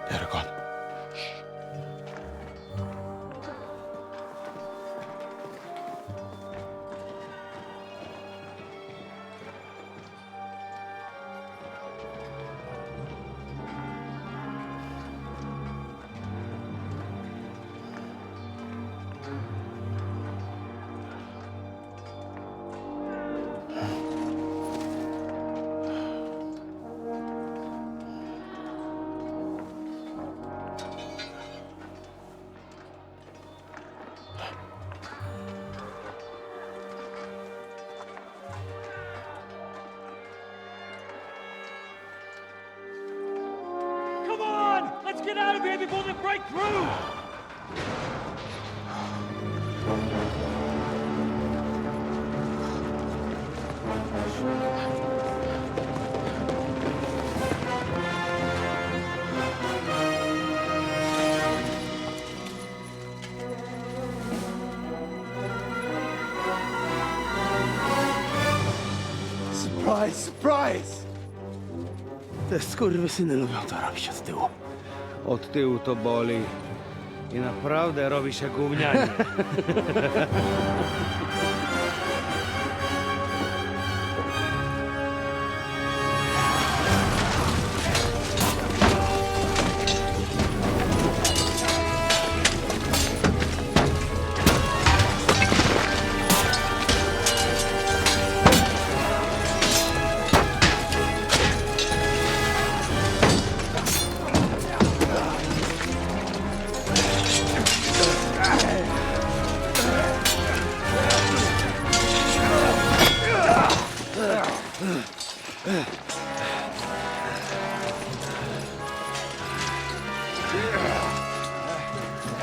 They're gone. Let's get out of here before they break through! Surprise, surprise! Te skurwysyny lubią to robić od tyłu. Od tyłu to boli. I naprawdę robi się gównianie.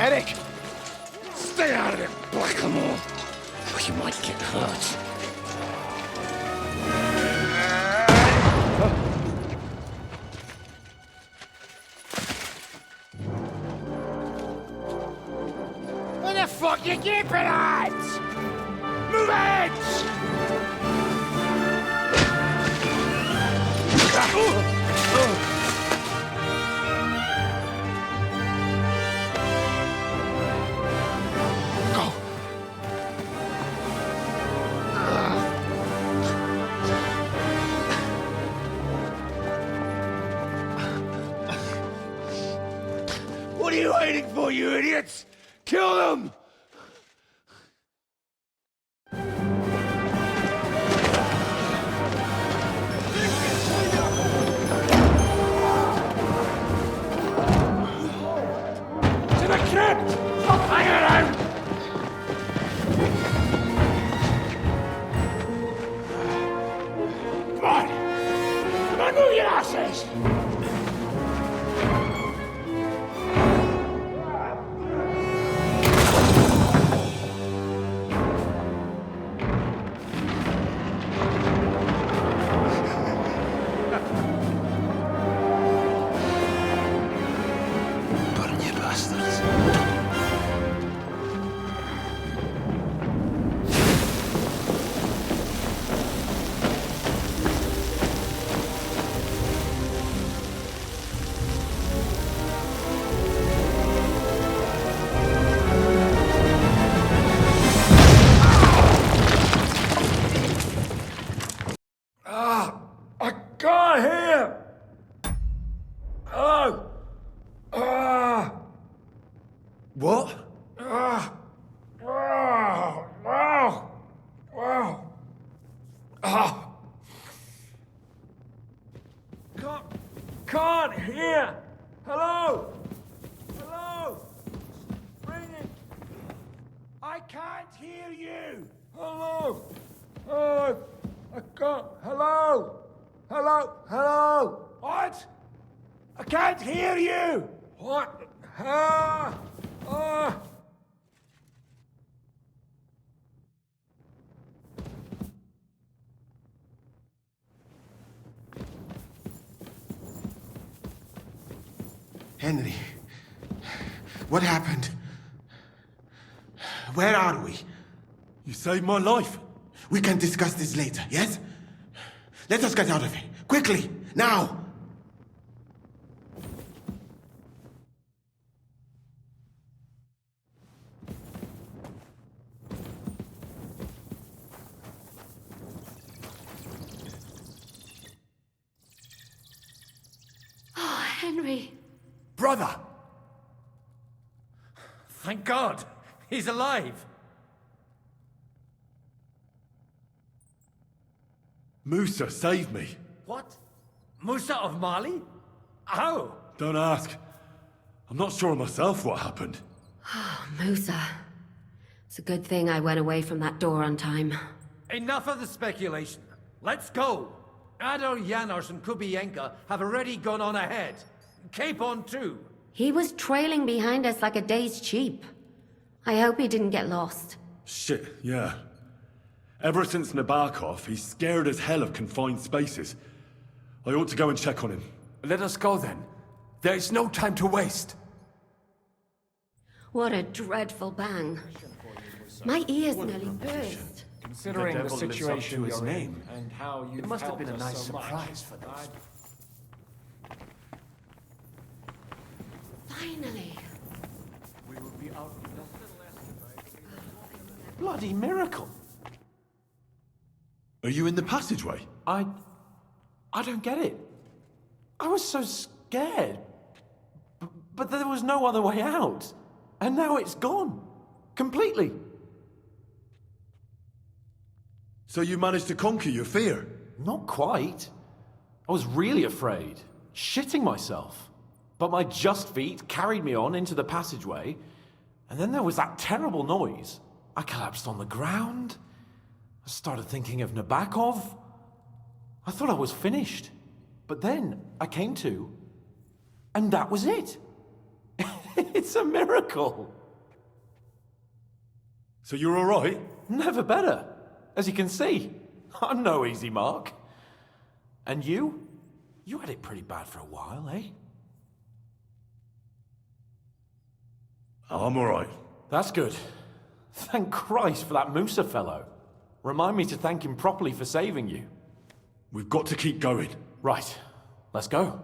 Eric! Stay out of it, Blackamoor! Or you might get hurt. Where the fuck you keeping at? Move it! What are you waiting for, you idiots? Kill them! To the crypt! Stop hanging around! Come on! Come on, move your asses! I can't hear! Oh! What? Can't hear! Hello? Hello? Ringing! I can't hear you! Hello? Oh, I can't. Hello? Hello? Hello? What? I can't hear you! What? Henry, what happened? Where are we? You saved my life. We can discuss this later, yes? Let us get out of here. Quickly, now! Oh, Henry. Brother! Thank God! He's alive! Musa saved me. What? Musa of Mali? How? Don't ask. I'm not sure myself what happened. Oh, Musa. It's a good thing I went away from that door on time. Enough of the speculation. Let's go! Adar Janos and Kubienka have already gone on ahead. Capon too. He was trailing behind us like a day's sheep. I hope he didn't get lost. Shit, yeah. Ever since Nabokov, he's scared as hell of confined spaces. I ought to go and check on him. Let us go then. There is no time to waste. What a dreadful bang. My ears nearly burst. Considering the situation you're his in name, and how you it must have been a nice surprise for them. Finally. Bloody miracle. Are you in the passageway? I don't get it. I was so scared. But there was no other way out. And now it's gone. Completely. So you managed to conquer your fear? Not quite. I was really afraid. Shitting myself. But my just feet carried me on into the passageway. And then there was that terrible noise. I collapsed on the ground. I started thinking of Nabokov. I thought I was finished. But then I came to, and that was it. It's a miracle. So you're all right? Never better. As you can see, I'm no easy mark. And you? You had it pretty bad for a while, eh? I'm all right. That's good. Thank Christ for that Musa fellow. Remind me to thank him properly for saving you. We've got to keep going. Right. Let's go.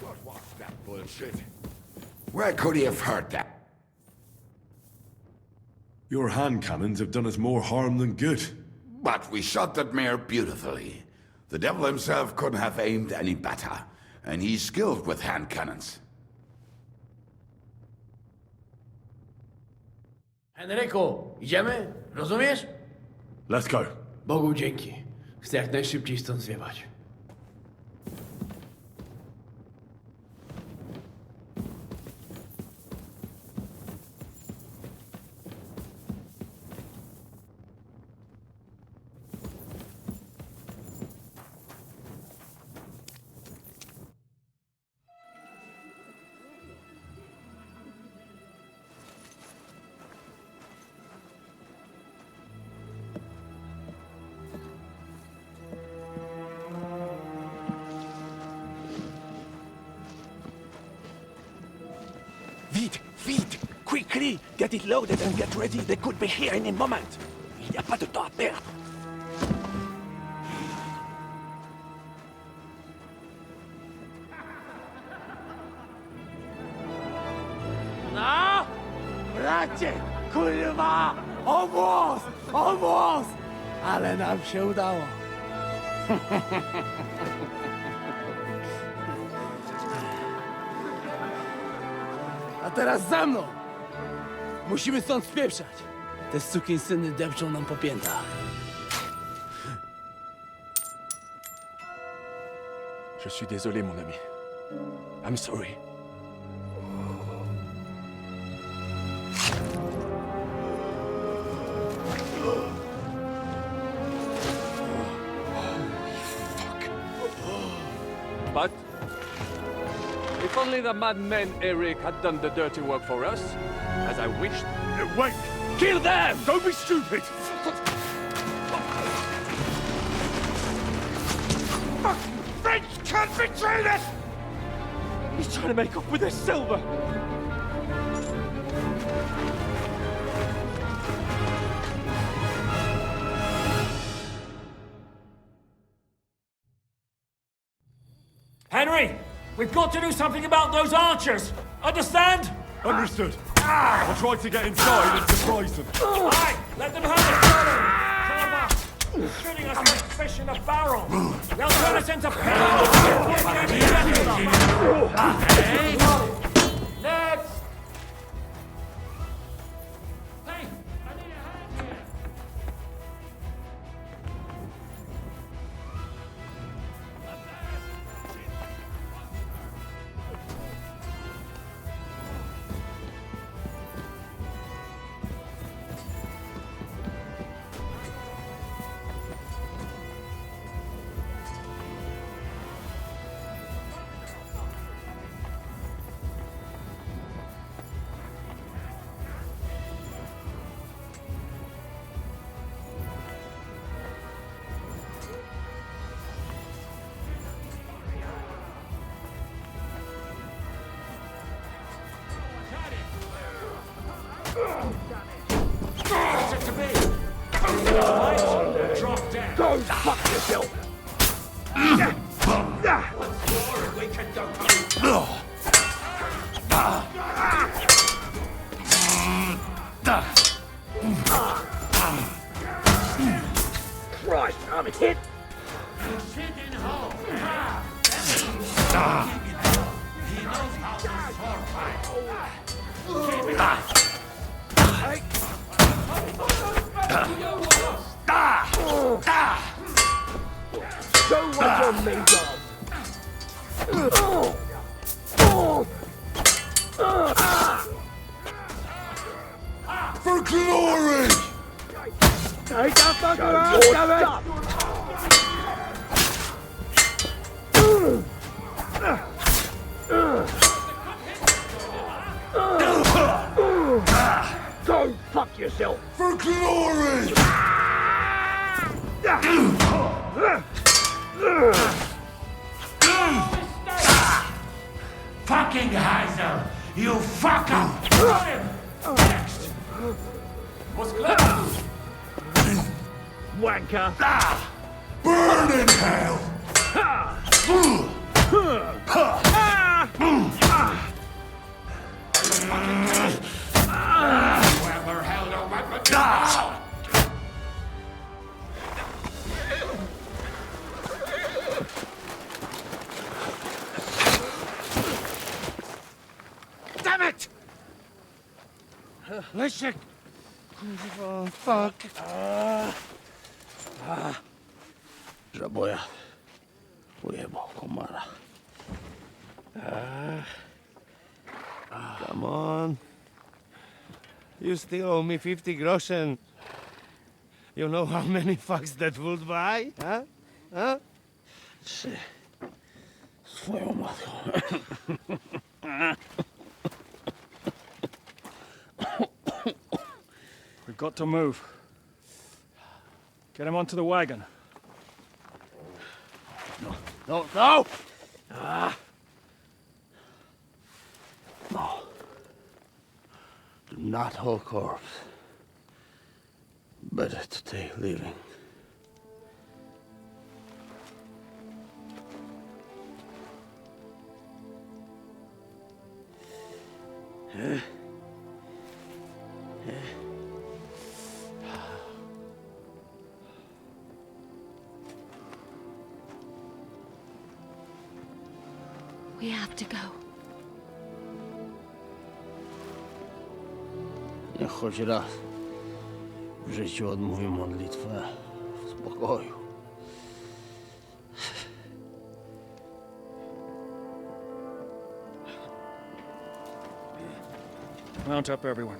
What was that bullshit? Where could he have heard that? Your hand cannons have done us more harm than good. But we shot that mare beautifully. The devil himself couldn't have aimed any better, and he's skilled with hand cannons. Henryku, idziemy? Rozumiesz? Let's go. Bogu dzięki. Chcę jak najszybciej stąd zwiewać. Vite! Quickly! Get it loaded and get ready. They could be here in a moment. Il n'y a pas de temps à perdre. No! Bracie! Kurwa! O włos! Ale nam się udało. A teraz za mną! Musimy stąd spieprzać. Te sukinsyny depczą nam po piętach. Je suis désolé, mon ami. I'm sorry. But if only the madman Eric had done the dirty work for us, as I wished. Wait! Kill them! Don't be stupid! French can't betray us! He's trying to make off with his silver. Henry, we've got to do something about those archers. Understand? Understood. I'll try to get inside and surprise them. Aye, let them have it. Shooting us like fish in a barrel. They'll turn us into pigs. Next. Hey, I need a hand here. What's it to be? Drop down. Go fuck yourself! We can go. Christ, I'm hit! Chicken home. He knows how to sword fight. Keep it up. Show what you're made of! For glory! Take that fucker out, damn it! Go fuck yourself! For glory! Fucking Hazel! You fucker! Got him! Next! What's clever? Wanker! Burn in hell! Whoever held a weapon. Damn it! Leszek! Kurwa, fuck. Żaboja. Ujebał komara. Come on. You still owe me 50 groschen. You know how many fucks that would buy? Huh? Huh? Swoją matką. We've got to move. Get him onto the wagon. No, no! No. Do not hold corpse. Better to take living. We have to go. Niech choć raz w życiu odmówię modlitwę w spokoju. Mount up, everyone.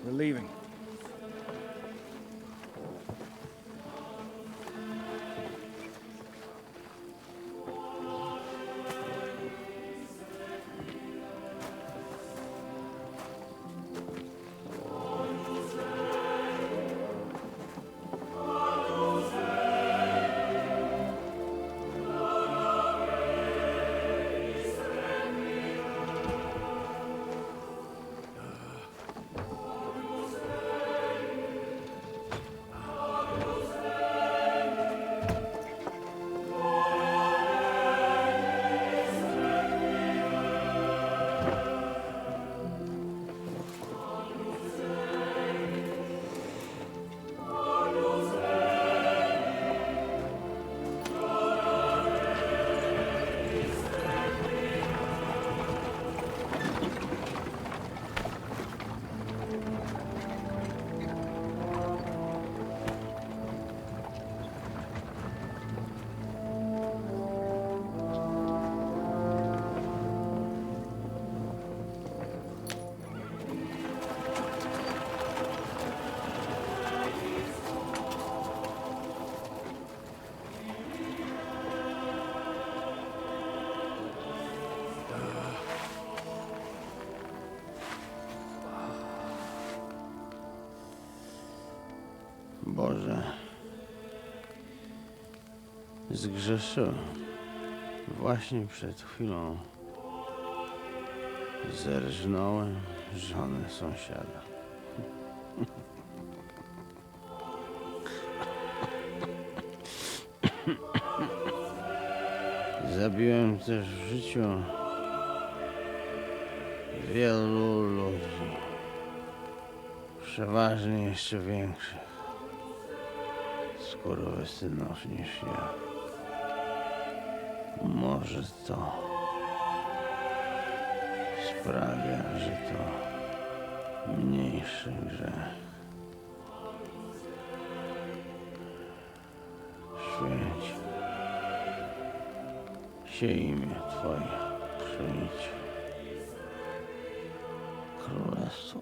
We're leaving. Boże, zgrzeszyłem. Właśnie przed chwilą zerżnąłem żonę sąsiada. Zabiłem też w życiu wielu ludzi, przeważnie jeszcze większych skurwysynów niż ja. Może to sprawia, że to mniejszy grzech. Święć się imię Twoje, przyjdź królestwo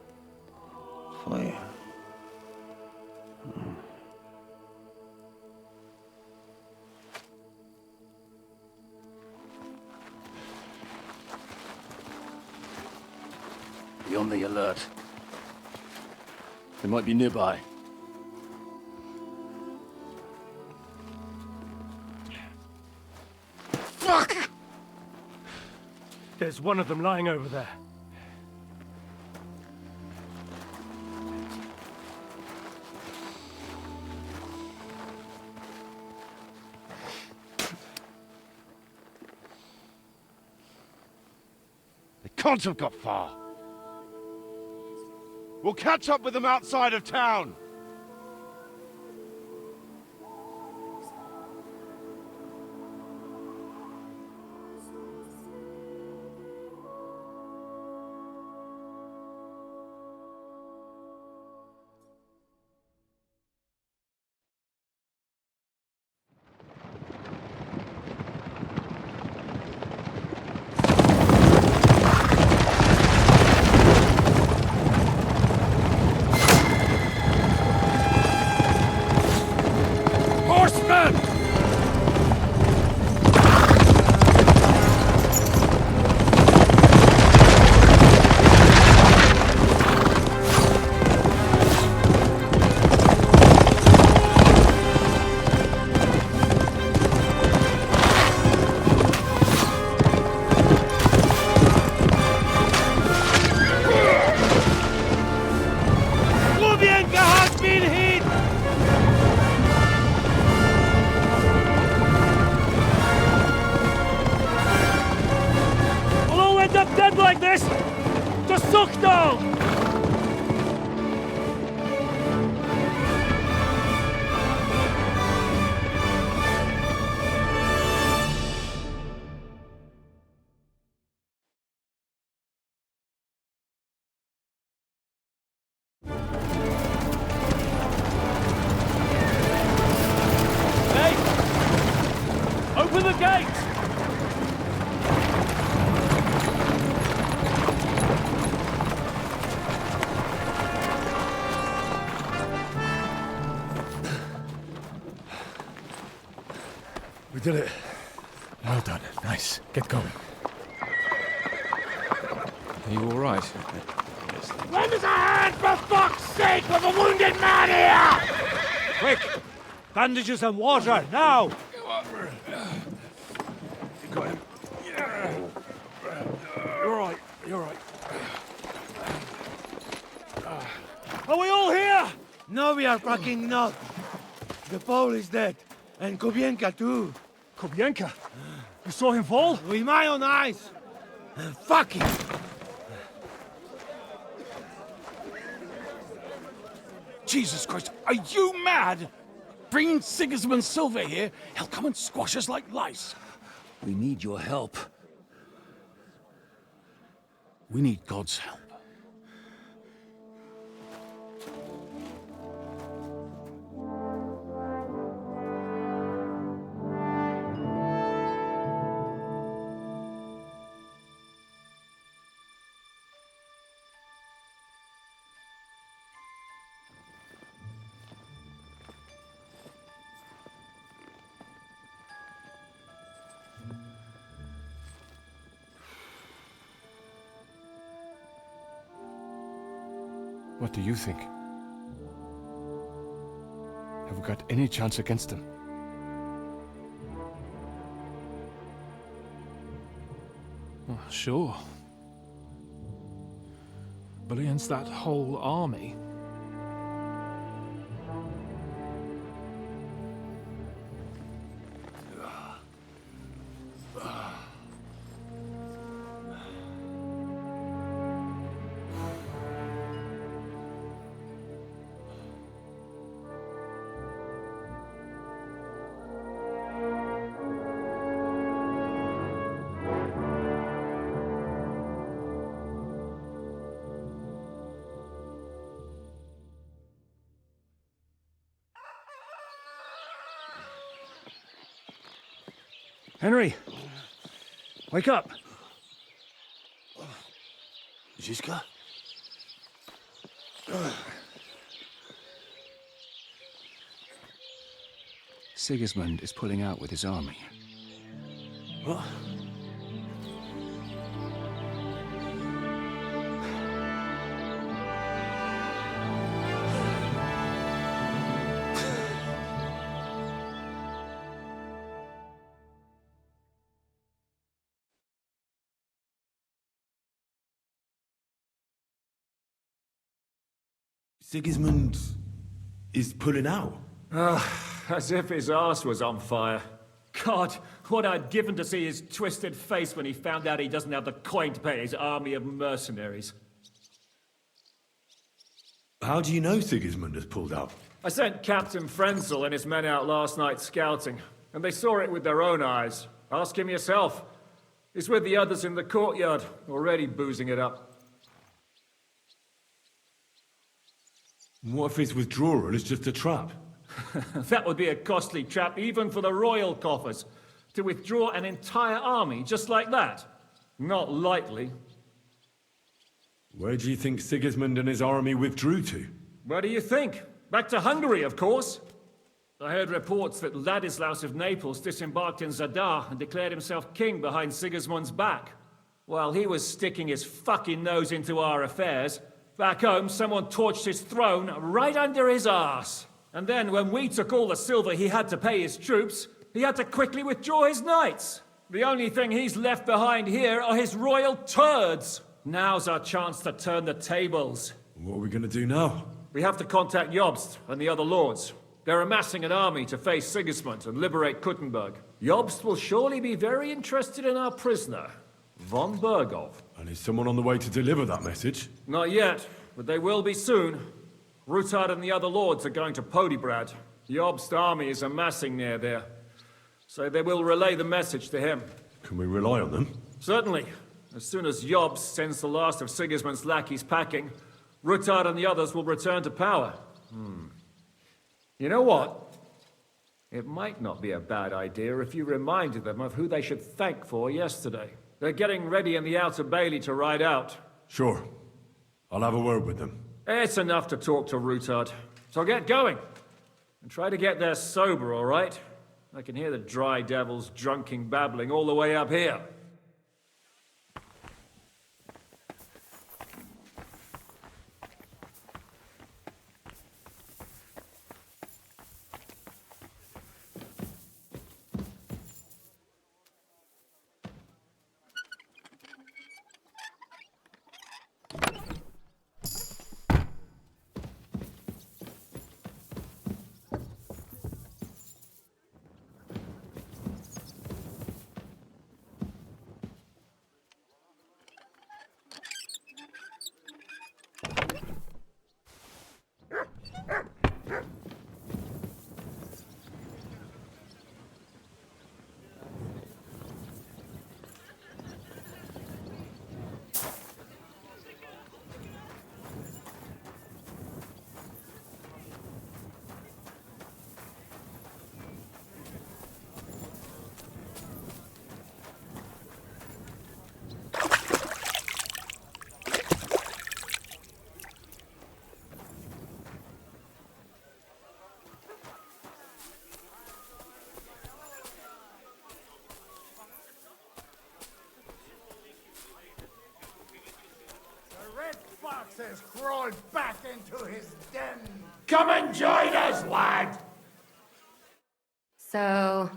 Twoje. Be on the alert. They might be nearby. Fuck! There's one of them lying over there. They can't have got far. We'll catch up with them outside of town. Dead like this! To Sukno! Hey! Open the gate! We did it. Well done. Nice. Get going. Are you all right? Lend us a hand, for fuck's sake, with a wounded man here! Quick! Bandages and water, now! Got him. You're right. You're right. Are we all here? No, we are fucking not. The Pole is dead, and Kobienka too. Kobienka? You saw him fall? With my own eyes. Fuck him. Jesus Christ, are you mad? Bringing Sigismund Silver here, he'll come and squash us like lice. We need your help. We need God's help. What do you think? Have we got any chance against them? Well, sure. But against that whole army... Henry! Wake up! Ziska? Sigismund is pulling out with his army. What? Sigismund is pulling out. As if his arse was on fire. God, what I'd given to see his twisted face when he found out he doesn't have the coin to pay his army of mercenaries. How do you know Sigismund has pulled out? I sent Captain Frenzel and his men out last night scouting, and they saw it with their own eyes. Ask him yourself. He's with the others in the courtyard, already boozing it up. What if his withdrawal is just a trap? That would be a costly trap even for the royal coffers. To withdraw an entire army just like that? Not likely. Where do you think Sigismund and his army withdrew to? Where do you think? Back to Hungary, of course. I heard reports that Ladislaus of Naples disembarked in Zadar and declared himself king behind Sigismund's back. While he was sticking his fucking nose into our affairs, back home someone torched his throne right under his arse. And then when we took all the silver he had to pay his troops, he had to quickly withdraw his knights. The only thing he's left behind here are his royal turds. Now's our chance to turn the tables. What are we gonna do now? We have to contact Jobst and the other lords. They're amassing an army to face Sigismund and liberate Kuttenberg. Jobst will surely be very interested in our prisoner, von Bergov. And is someone on the way to deliver that message? Not yet, but they will be soon. Rutard and the other lords are going to Podebrad. Jobst's army is amassing near there, so they will relay the message to him. Can we rely on them? Certainly. As soon as Jobst sends the last of Sigismund's lackeys packing, Rutard and the others will return to power. You know what? It might not be a bad idea if you reminded them of who they should thank for yesterday. They're getting ready in the Outer Bailey to ride out. Sure. I'll have a word with them. It's enough to talk to Rutard. So get going. And try to get there sober, all right? I can hear the dry devil's drunken babbling all the way up here. Has crawled back into his den. Come and join us, lad! So,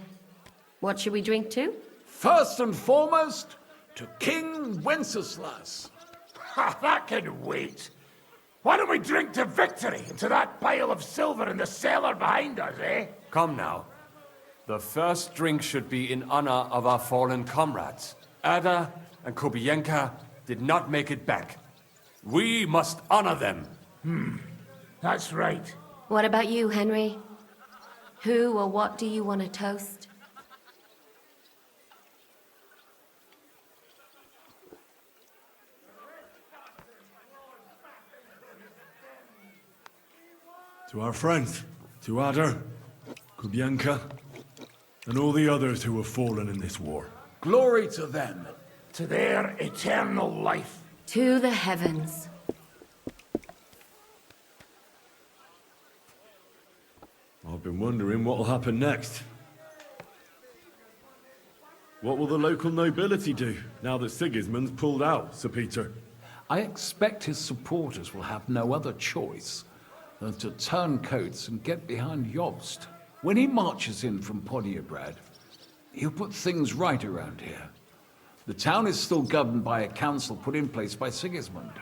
what should we drink to? First and foremost, to King Wenceslas. Ha, that can wait. Why don't we drink to victory and to that pile of silver in the cellar behind us, eh? Come now. The first drink should be in honor of our fallen comrades. Ada and Kubienka did not make it back. We must honor them. That's right. What about you, Henry? Who or what do you want to toast? To our friends, to Ada, Kubienka, and all the others who have fallen in this war. Glory to them. To their eternal life. To the heavens. I've been wondering what'll happen next. What will the local nobility do, now that Sigismund's pulled out, Sir Peter? I expect his supporters will have no other choice than to turn coats and get behind Jobst. When he marches in from Podiebrad, he'll put things right around here. The town is still governed by a council put in place by Sigismund.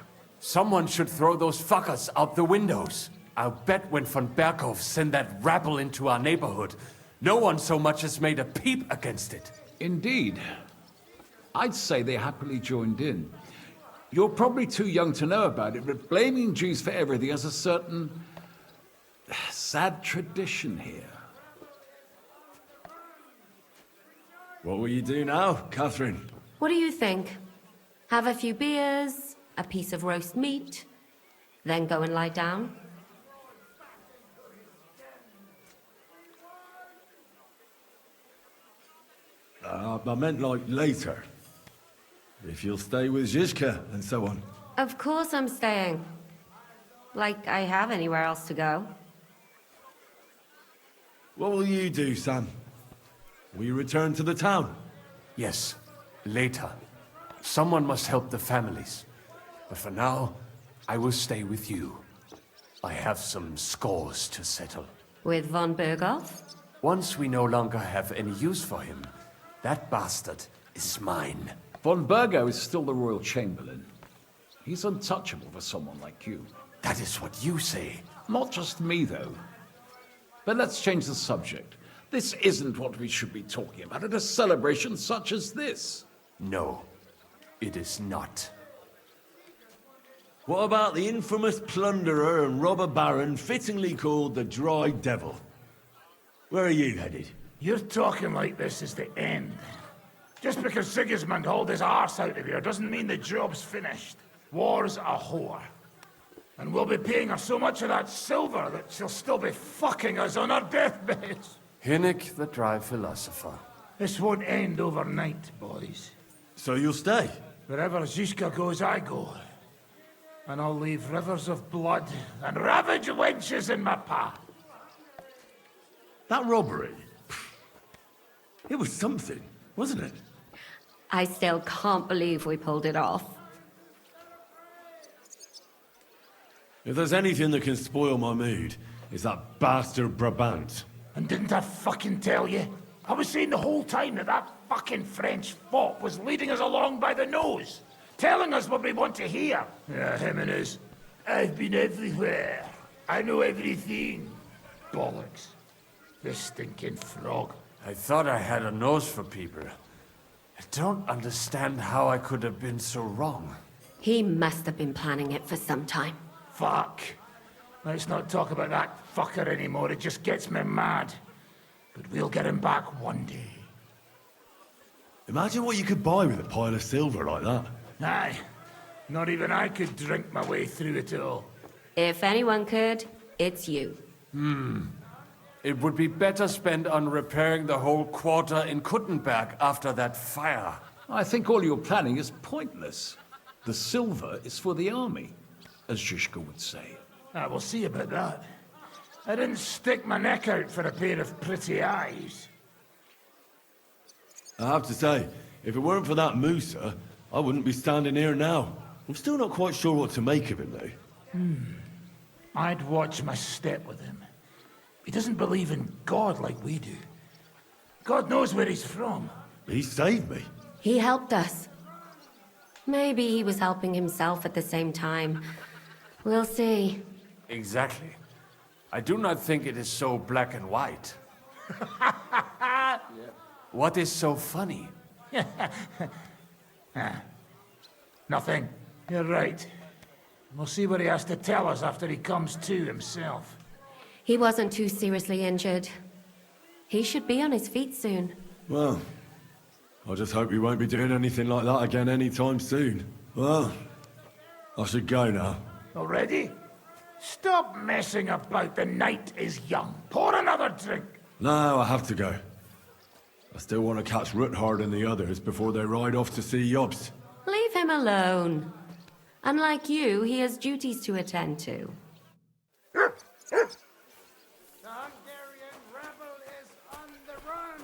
Someone should throw those fuckers out the windows. I'll bet when von Berghoff sent that rabble into our neighborhood, no one so much as made a peep against it. Indeed. I'd say they happily joined in. You're probably too young to know about it, but blaming Jews for everything has a certain sad tradition here. What will you do now, Catherine? What do you think? Have a few beers, a piece of roast meat, then go and lie down? I meant like later. If you'll stay with Zizka and so on. Of course I'm staying. Like I have anywhere else to go. What will you do, Sam? Will you return to the town? Yes, later. Someone must help the families. But for now, I will stay with you. I have some scores to settle. With von Berghoff? Once we no longer have any use for him, that bastard is mine. Von Bergo is still the royal chamberlain. He's untouchable for someone like you. That is what you say. Not just me, though. But let's change the subject. This isn't what we should be talking about at a celebration such as this. No, it is not. What about the infamous plunderer and robber baron fittingly called the Dry Devil? Where are you headed? You're talking like this is the end. Just because Sigismund hauled his arse out of here doesn't mean the job's finished. War's a whore. And we'll be paying her so much of that silver that she'll still be fucking us on her deathbeds. Hinnick, the dry philosopher. This won't end overnight, boys. So you'll stay? Wherever Zizka goes, I go. And I'll leave rivers of blood and ravaged wenches in my path. That robbery? It was something, wasn't it? I still can't believe we pulled it off. If there's anything that can spoil my mood, it's that bastard Brabant. And didn't I fucking tell you? I was saying the whole time that that fucking French fop was leading us along by the nose, telling us what we want to hear. Yeah, him and his, I've been everywhere. I know everything. Bollocks. This stinking frog. I thought I had a nose for people. I don't understand how I could have been so wrong. He must have been planning it for some time. Fuck. Let's not talk about that fucker anymore. It just gets me mad. But we'll get him back one day. Imagine what you could buy with a pile of silver like that. Aye. Not even I could drink my way through it all. If anyone could, it's you. It would be better spent on repairing the whole quarter in Kuttenberg after that fire. I think all your planning is pointless. The silver is for the army, as Zizka would say. We'll see about that. I didn't stick my neck out for a pair of pretty eyes. I have to say, if it weren't for that Musa, I wouldn't be standing here now. I'm still not quite sure what to make of him, though. I'd watch my step with him. He doesn't believe in God like we do. God knows where he's from. He saved me. He helped us. Maybe he was helping himself at the same time. We'll see. Exactly. I do not think it is so black and white. What is so funny? Nothing. You're right. We'll see what he has to tell us after he comes to himself. He wasn't too seriously injured. He should be on his feet soon. Well, I just hope he won't be doing anything like that again anytime soon. Well, I should go now. Already? Stop messing about. The night is young. Pour another drink. No, I have to go. I still want to catch Ruthard and the others before they ride off to see Yobst. Leave him alone. Unlike you, he has duties to attend to. The Hungarian rebel is on the run.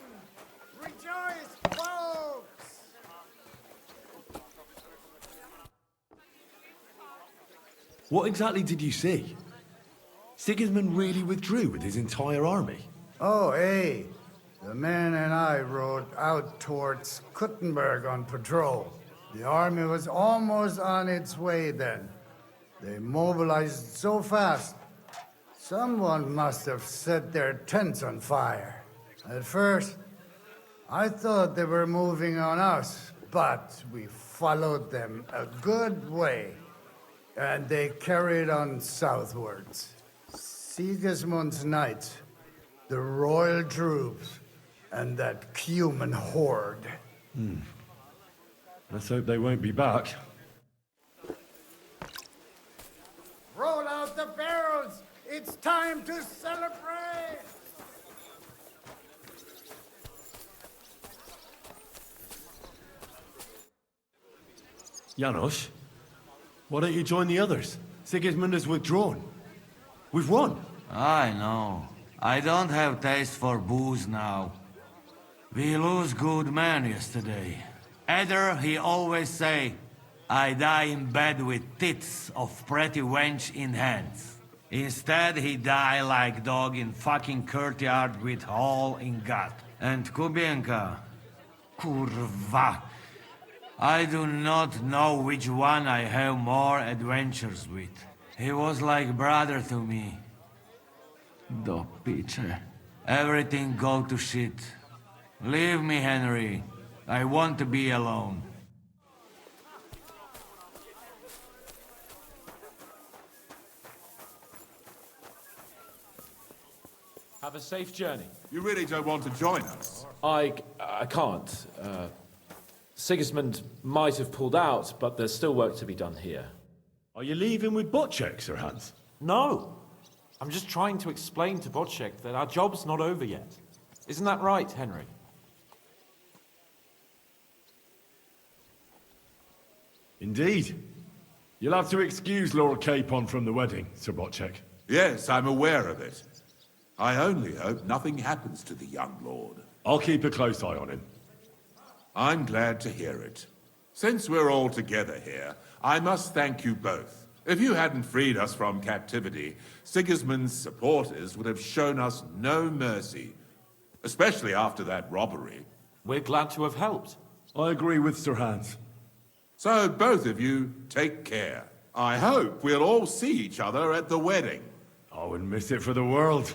Rejoice, folks! What exactly did you see? Sigismund really withdrew with his entire army? Oh, hey. The men and I rode out towards Kuttenberg on patrol. The army was almost on its way then. They mobilized so fast. Someone must have set their tents on fire. At first, I thought they were moving on us, but we followed them a good way, and they carried on southwards. Sigismund's knights, the royal troops, and that human horde. Let's hope they won't be back. Roll out the barrels! It's time to celebrate! Janos, why don't you join the others? Sigismund has withdrawn. We've won. I know. I don't have taste for booze now. We lose good men yesterday. Either he always say, I die in bed with tits of pretty wench in hands. Instead he die like dog in fucking courtyard with hole in gut. And Kubienka, kurwa. I do not know which one I have more adventures with. He was like brother to me. Do picze. Everything go to shit. Leave me, Henry. I want to be alone. Have a safe journey. You really don't want to join us? I can't. Sigismund might have pulled out, but there's still work to be done here. Are you leaving with Bocek, Sir Hans? No. I'm just trying to explain to Bocek that our job's not over yet. Isn't that right, Henry? Indeed. You'll have to excuse Lord Capon from the wedding, Sir Bocek. Yes, I'm aware of it. I only hope nothing happens to the young lord. I'll keep a close eye on him. I'm glad to hear it. Since we're all together here, I must thank you both. If you hadn't freed us from captivity, Sigismund's supporters would have shown us no mercy, especially after that robbery. We're glad to have helped. I agree with Sir Hans. So both of you, take care. I hope we'll all see each other at the wedding. I wouldn't miss it for the world.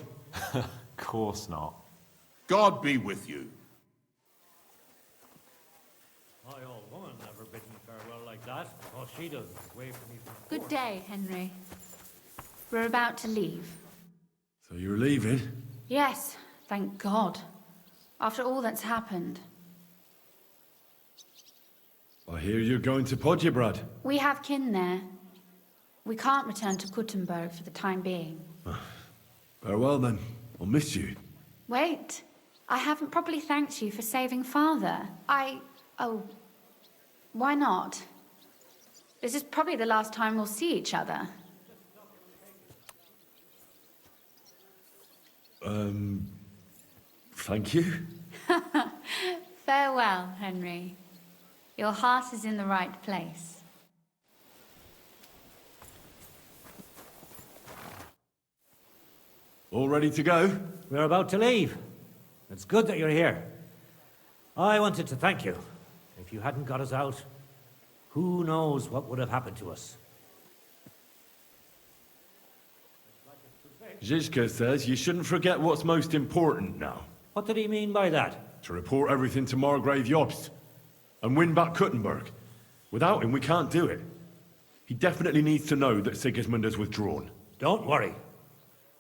Of course not. God be with you. My old woman never bid me farewell like that. All she does is wave for me from Good day, Henry. We're about to leave. So you're leaving? Yes, thank God. After all that's happened. I hear you're going to Podjebrad. We have kin there. We can't return to Kuttenberg for the time being. Farewell then. I'll miss you. Wait. I haven't properly thanked you for saving Father. Oh. Why not? This is probably the last time we'll see each other. Thank you? Farewell, Henry. Your heart is in the right place. All ready to go? We're about to leave. It's good that you're here. I wanted to thank you. If you hadn't got us out, who knows what would have happened to us. Zizka says you shouldn't forget what's most important now. What did he mean by that? To report everything to Margrave Jobst and win back Kuttenberg. Without him, we can't do it. He definitely needs to know that Sigismund has withdrawn. Don't worry.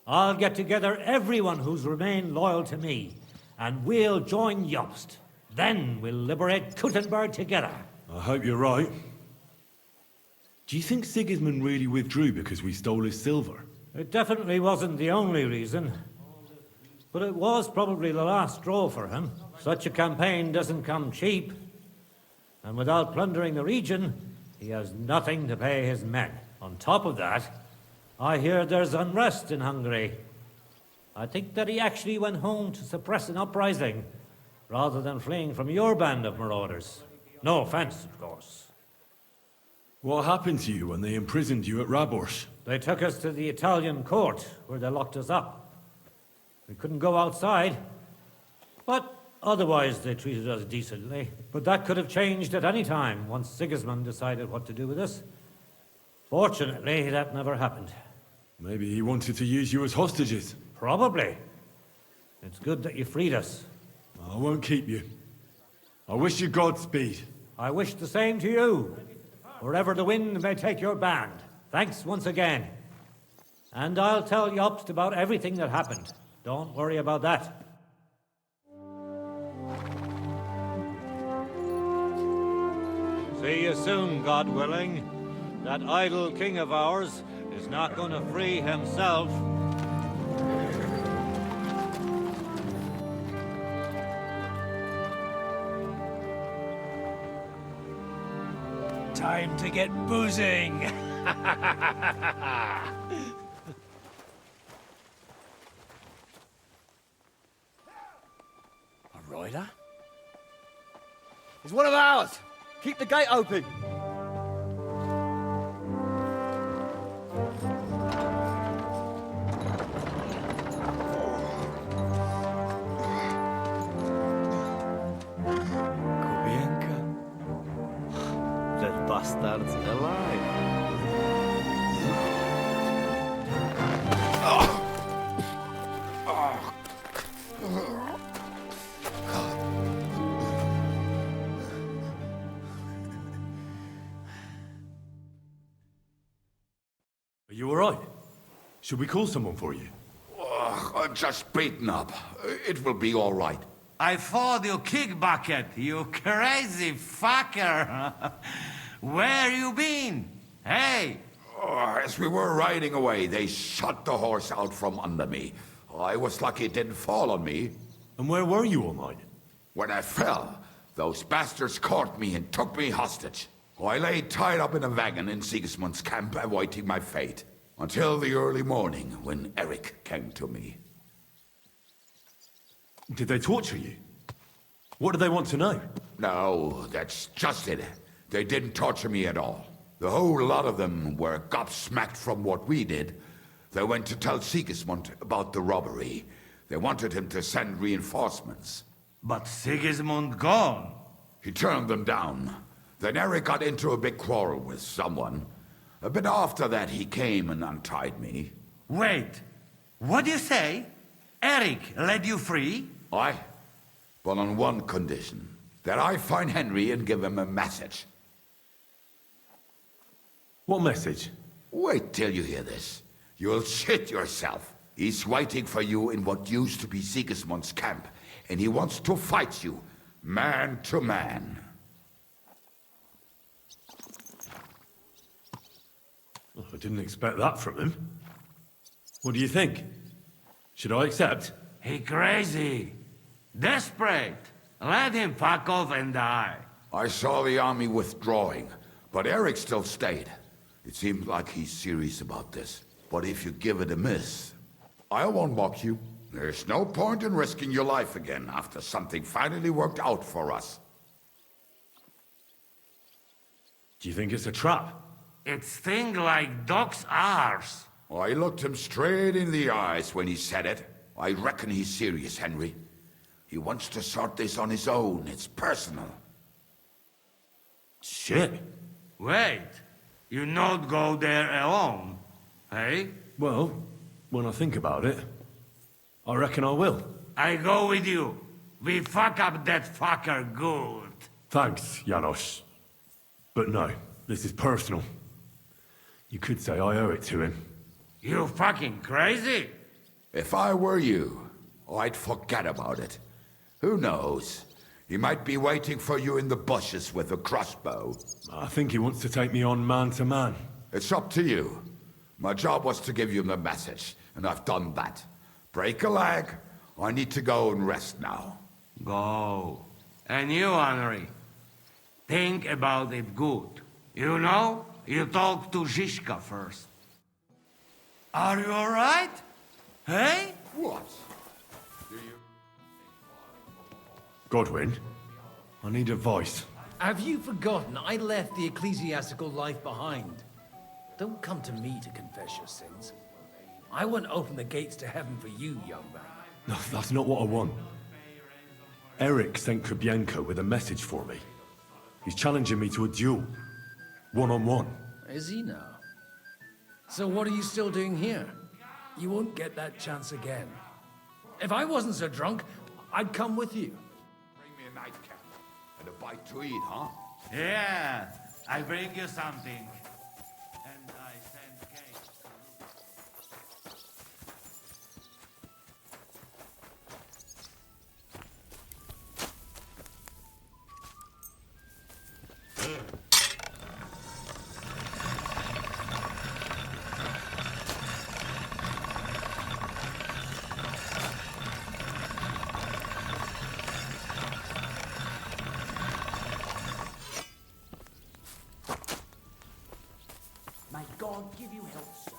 I'll get together everyone who's remained loyal to me, and we'll join Jobst. Then we'll liberate Kuttenberg together. I hope you're right. Do you think Sigismund really withdrew because we stole his silver? It definitely wasn't the only reason. But it was probably the last straw for him. Such a campaign doesn't come cheap. And without plundering the region, he has nothing to pay his men. On top of that, I hear there's unrest in Hungary. I think that he actually went home to suppress an uprising, rather than fleeing from your band of marauders. No offense, of course. What happened to you when they imprisoned you at Raborsch? They took us to the Italian court, where they locked us up. We couldn't go outside, but otherwise they treated us decently. But that could have changed at any time, once Sigismund decided what to do with us. Fortunately, that never happened. Maybe he wanted to use you as hostages. Probably. It's good that you freed us. I won't keep you. I wish you Godspeed. I wish the same to you, wherever the wind may take your band. Thanks once again. And I'll tell Jobst about everything that happened. Don't worry about that. See you soon, God willing. That idle king of ours is not going to free himself. Time to get boozing! A rider? He's one of ours! Keep the gate open! Bastards alive. Are you all right? Should we call someone for you? I'm just beaten up. It will be all right. I thought you kick bucket, you crazy fucker. Where you been? Hey! As we were riding away, they shot the horse out from under me. I was lucky it didn't fall on me. And where were you all night? When I fell, those bastards caught me and took me hostage. I lay tied up in a wagon in Sigismund's camp, awaiting my fate. Until the early morning, when Eric came to me. Did they torture you? What do they want to know? No, that's just it. They didn't torture me at all. The whole lot of them were gobsmacked from what we did. They went to tell Sigismund about the robbery. They wanted him to send reinforcements. But Sigismund gone. He turned them down. Then Eric got into a big quarrel with someone. A bit after that, he came and untied me. Wait, what do you say? Eric let you free? Aye, but on one condition. That I find Henry and give him a message. What message? Wait till you hear this. You'll shit yourself. He's waiting for you in what used to be Sigismund's camp, and he wants to fight you, man to man. Oh, I didn't expect that from him. What do you think? Should I accept? He crazy. Desperate. Let him fuck off and die. I saw the army withdrawing, but Eric still stayed. It seems like he's serious about this. But if you give it a miss, I won't mock you. There's no point in risking your life again after something finally worked out for us. Do you think it's a trap? It's thing like dog's arse. I looked him straight in the eyes when he said it. I reckon he's serious, Henry. He wants to sort this on his own. It's personal. Shit. Wait, you not go there alone, hey? Well, when I think about it, I reckon I will. I go with you. We fuck up that fucker good. Thanks, Janos. But no, this is personal. You could say I owe it to him. You fucking crazy? If I were you, I'd forget about it. Who knows? He might be waiting for you in the bushes with a crossbow. I think he wants to take me on man to man. It's up to you. My job was to give you the message, and I've done that. Break a leg. I need to go and rest now. Go. And you, Henry, think about it good. You know, you talk to Zizka first. Are you all right? Hey? What? Godwin, I need advice. Have you forgotten I left the ecclesiastical life behind? Don't come to me to confess your sins. I won't open the gates to heaven for you, young man. No, that's not what I want. Eric sent Kubienko with a message for me. He's challenging me to a duel. One-on-one. Is he now? So what are you still doing here? You won't get that chance again. If I wasn't so drunk, I'd come with you. Bring me a nightcap and a bite to eat, huh? Yeah, I bring you something. And I send cake. May God give you help, sir.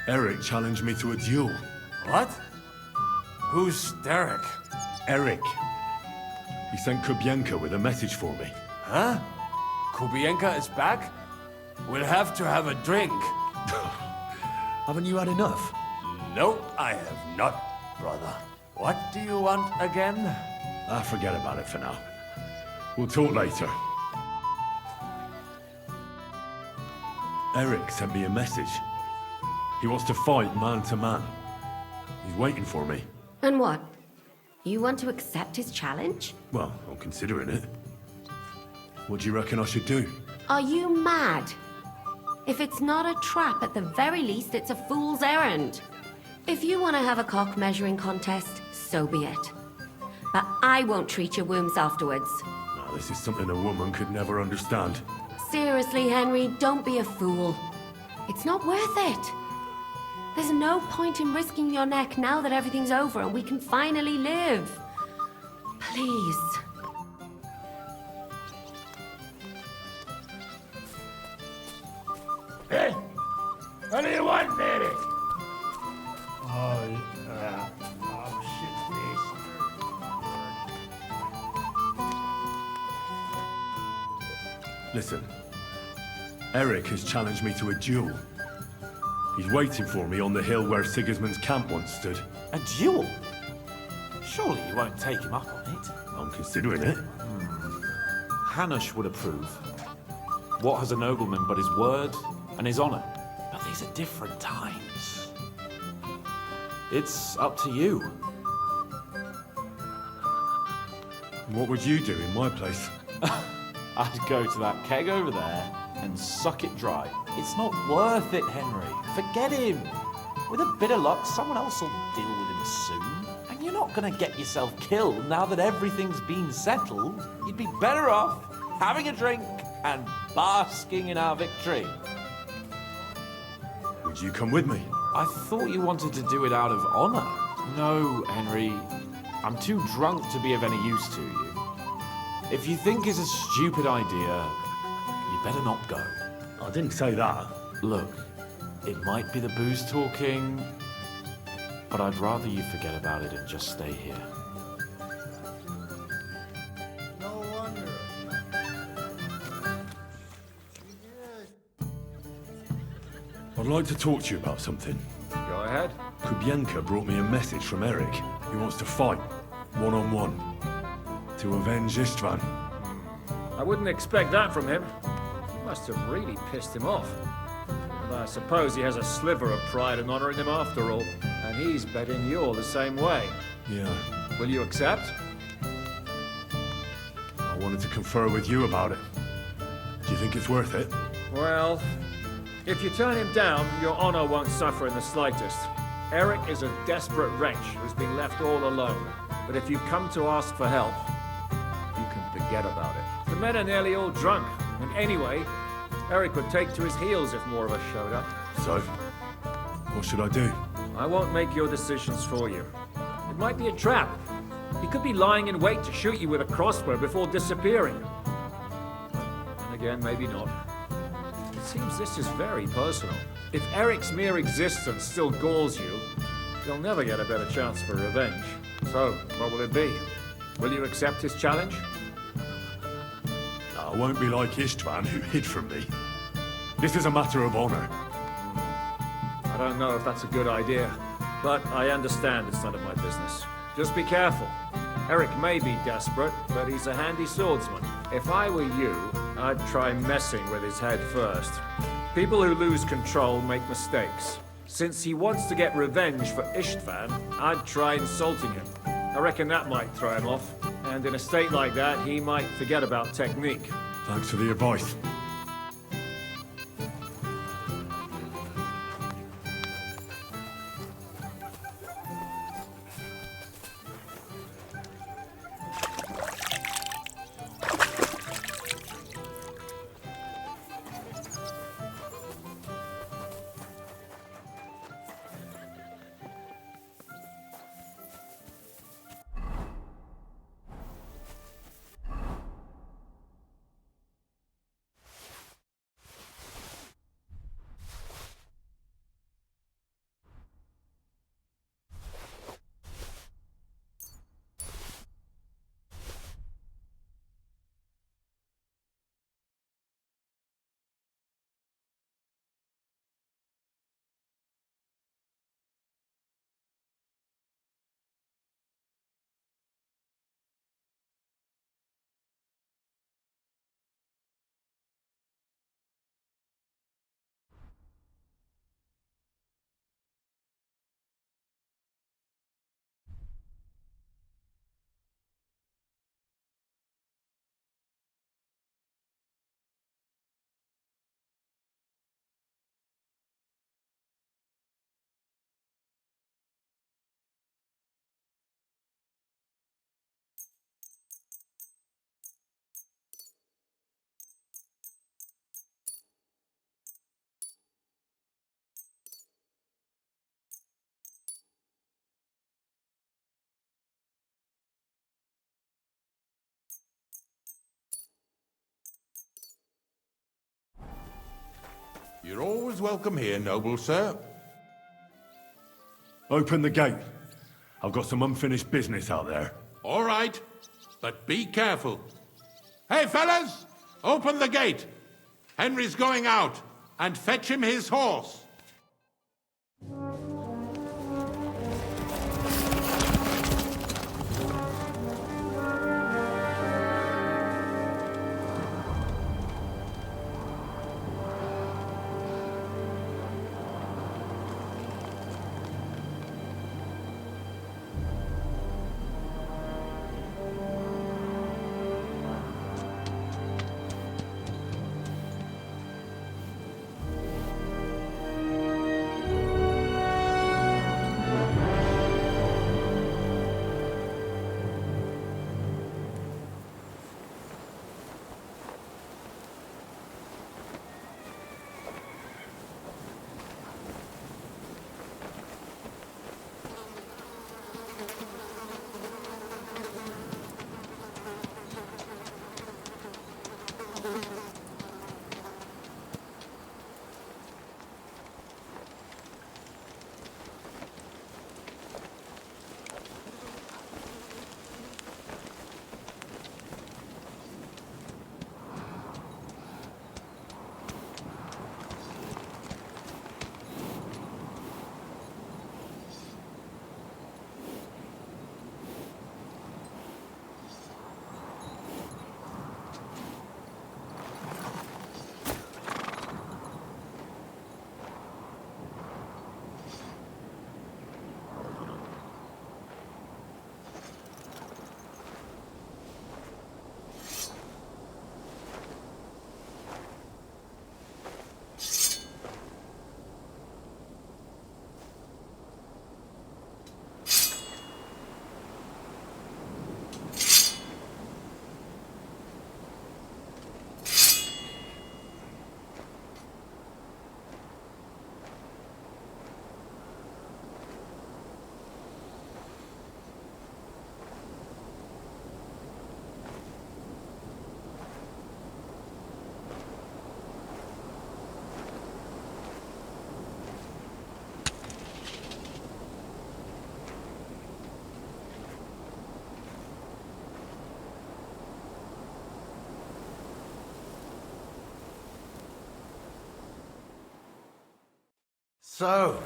Eric challenged me to a duel. What? Who's Derek? Eric. He sent Kubienko with a message for me. Huh? Kubienka is back? We'll have to have a drink. Haven't you had enough? No, I have not, brother. What do you want again? Forget about it for now. We'll talk later. Eric sent me a message. He wants to fight man to man. He's waiting for me. And what? You want to accept his challenge? Well, I'm considering it. What do you reckon I should do? Are you mad? If it's not a trap, at the very least, it's a fool's errand. If you want to have a cock measuring contest, so be it. But I won't treat your wounds afterwards. Now, this is something a woman could never understand. Seriously, Henry, don't be a fool. It's not worth it. There's no point in risking your neck now that everything's over and we can finally live. Please. Eh? What do you want, Mary? Listen, Eric has challenged me to a duel. He's waiting for me on the hill where Sigismund's camp once stood. A duel? Surely you won't take him up on it. I'm considering it. Hanush would approve. What has a nobleman but his word and his honor? But these are different times. It's up to you. What would you do in my place? I'd go to that keg over there and suck it dry. It's not worth it, Henry. Forget him. With a bit of luck, someone else will deal with him soon. And you're not gonna get yourself killed now that everything's been settled. You'd be better off having a drink and basking in our victory. Would you come with me? I thought you wanted to do it out of honor. No, Henry. I'm too drunk to be of any use to you. If you think it's a stupid idea, you better not go. I didn't say that. Look, it might be the booze talking, but I'd rather you forget about it and just stay here. No wonder. I'd like to talk to you about something. Go ahead. Kubienka brought me a message from Eric. He wants to fight, one-on-one, to avenge Istvan. I wouldn't expect that from him. You must have really pissed him off. But I suppose he has a sliver of pride and honor in him after all. And he's betting you're the same way. Yeah. Will you accept? I wanted to confer with you about it. Do you think it's worth it? Well, if you turn him down, your honor won't suffer in the slightest. Eric is a desperate wretch who's been left all alone. But if you come to ask for help, you can forget about it. The men are nearly all drunk. And anyway, Eric would take to his heels if more of us showed up. So, what should I do? I won't make your decisions for you. It might be a trap. He could be lying in wait to shoot you with a crossbow before disappearing. And again, maybe not. It seems this is very personal. If Eric's mere existence still galls you, you'll never get a better chance for revenge. So, what will it be? Will you accept his challenge? I won't be like Istvan, who hid from me. This is a matter of honor. I don't know if that's a good idea, but I understand it's none of my business. Just be careful. Eric may be desperate, but he's a handy swordsman. If I were you, I'd try messing with his head first. People who lose control make mistakes. Since he wants to get revenge for Istvan, I'd try insulting him. I reckon that might throw him off. And in a state like that, he might forget about technique. Thanks for the advice. You're always welcome here, noble sir. Open the gate. I've got some unfinished business out there. All right, but be careful. Hey, fellas! Open the gate! Henry's going out, and fetch him his horse. So,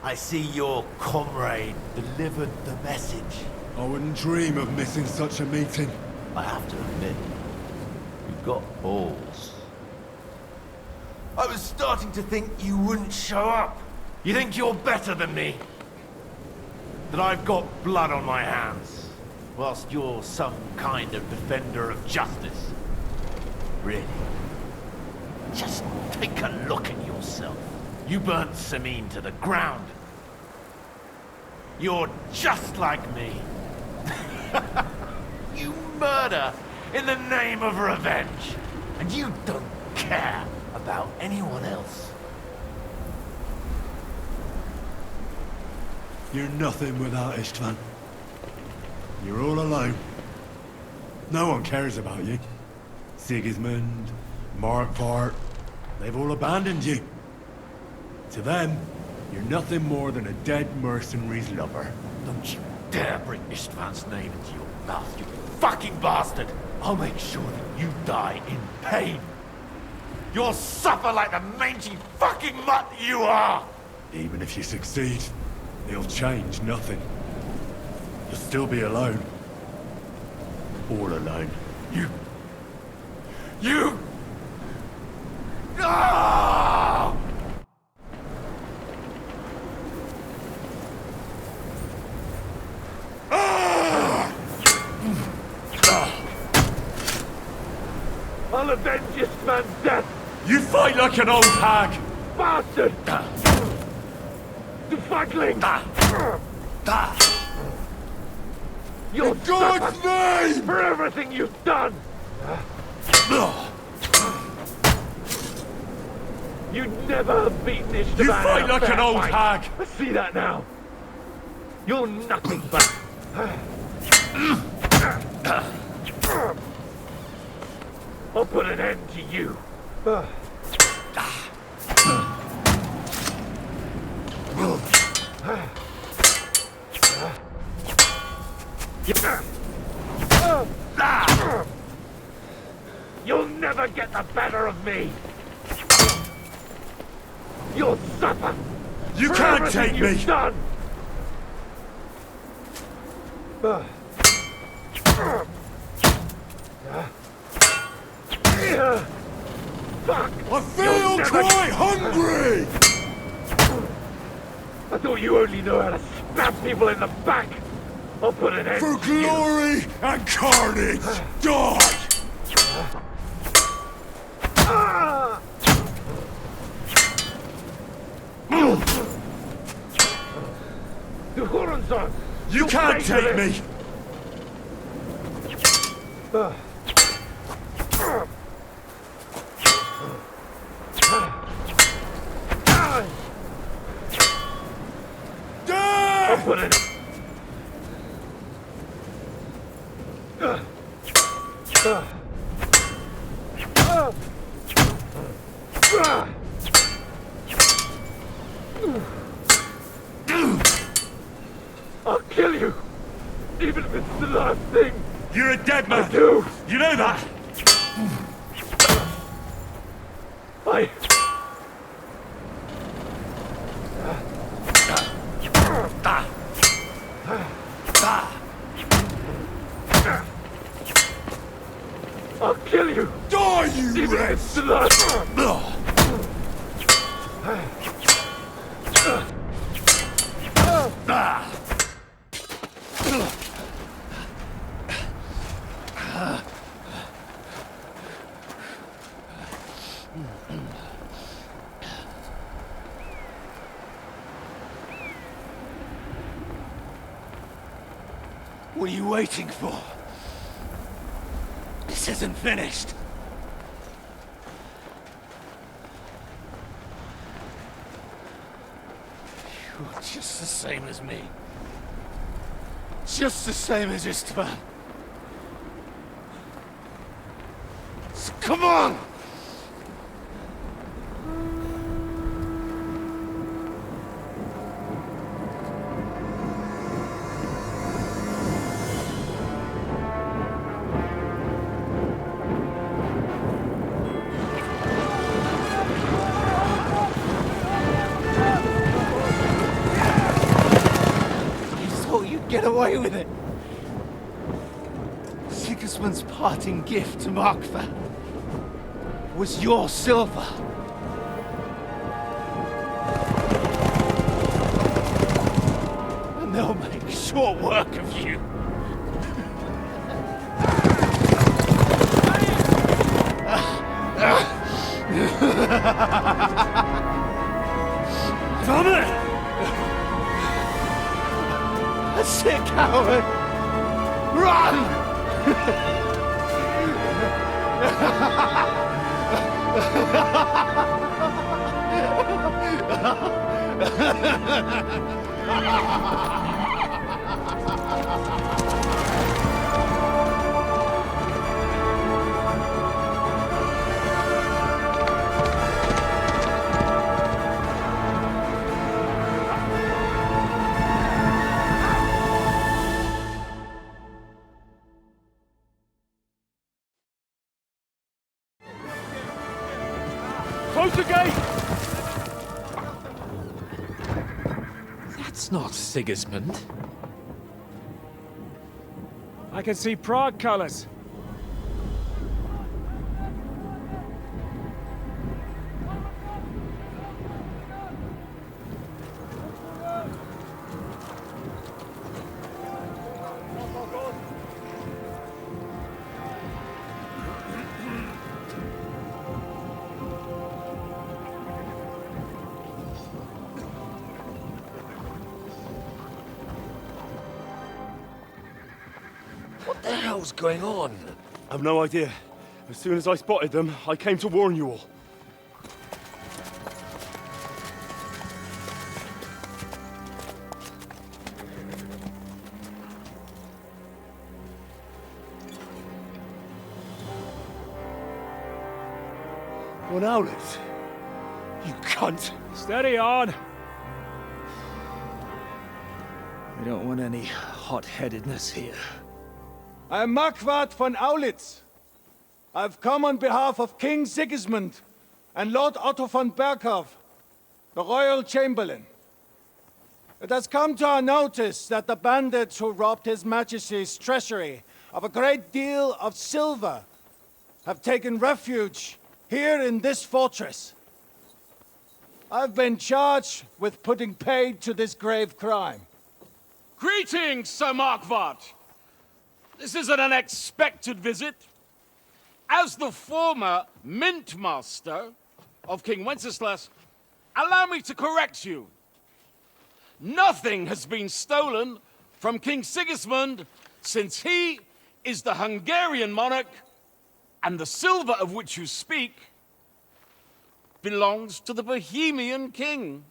I see your comrade delivered the message. I wouldn't dream of missing such a meeting. I have to admit, you've got balls. I was starting to think you wouldn't show up. You think you're better than me? That I've got blood on my hands, whilst you're some kind of defender of justice. Really? Just take a look at yourself. You burnt Sameen to the ground. You're just like me. You murder in the name of revenge. And you don't care about anyone else. You're nothing without Istvan. You're all alone. No one cares about you. Sigismund, Markvart, they've all abandoned you. To them, you're nothing more than a dead mercenary's lover. Don't you dare bring Istvan's name into your mouth, you fucking bastard! I'll make sure that you die in pain. You'll suffer like the mangy fucking mutt you are! Even if you succeed, it'll change nothing. You'll still be alone. All alone. You! Ah! I'll avenge this man's death! You fight like an old hag! Bastard! You fugling! You'll In God's name! For everything you've done! You'd never have beaten Istvan. You fight like an old fight. hag! I see that now. You're nothing but... I'll put an end to you. You'll never get the better of me! You'll suffer! You for can't everything take you've me! Done. Fuck! I feel quite hungry! I thought you only know how to stab people in the back! I'll put an end For to you. glory and carnage! Die! The Huronson! You can't take me! I'll put it. I'll kill you, even if it's the last thing. You're a dead man! I do. You know that? I'll kill you! Die, you even if it's the last. What are you waiting for? This isn't finished. You're just the same as me. Just the same as Istvan. So come on! Get away with it! Sigismund's parting gift to Markva was your silver. And they'll make short work of you. Damn it! That's it, coward! Run! Close the gate! That's not Sigismund. I can see Prague colors. What the hell's going on? I've no idea. As soon as I spotted them, I came to warn you all. Well, now, Liz. You cunt. Steady on. We don't want any hot-headedness here. I'm Marquardt von Aulitz. I've come on behalf of King Sigismund and Lord Otto von Berghoff, the Royal Chamberlain. It has come to our notice that the bandits who robbed His Majesty's treasury of a great deal of silver have taken refuge here in this fortress. I've been charged with putting paid to this grave crime. Greetings, Sir Marquardt. This is an unexpected visit. As the former Mint Master of King Wenceslas, allow me to correct you. Nothing has been stolen from King Sigismund since he is the Hungarian monarch, and the silver of which you speak belongs to the Bohemian king.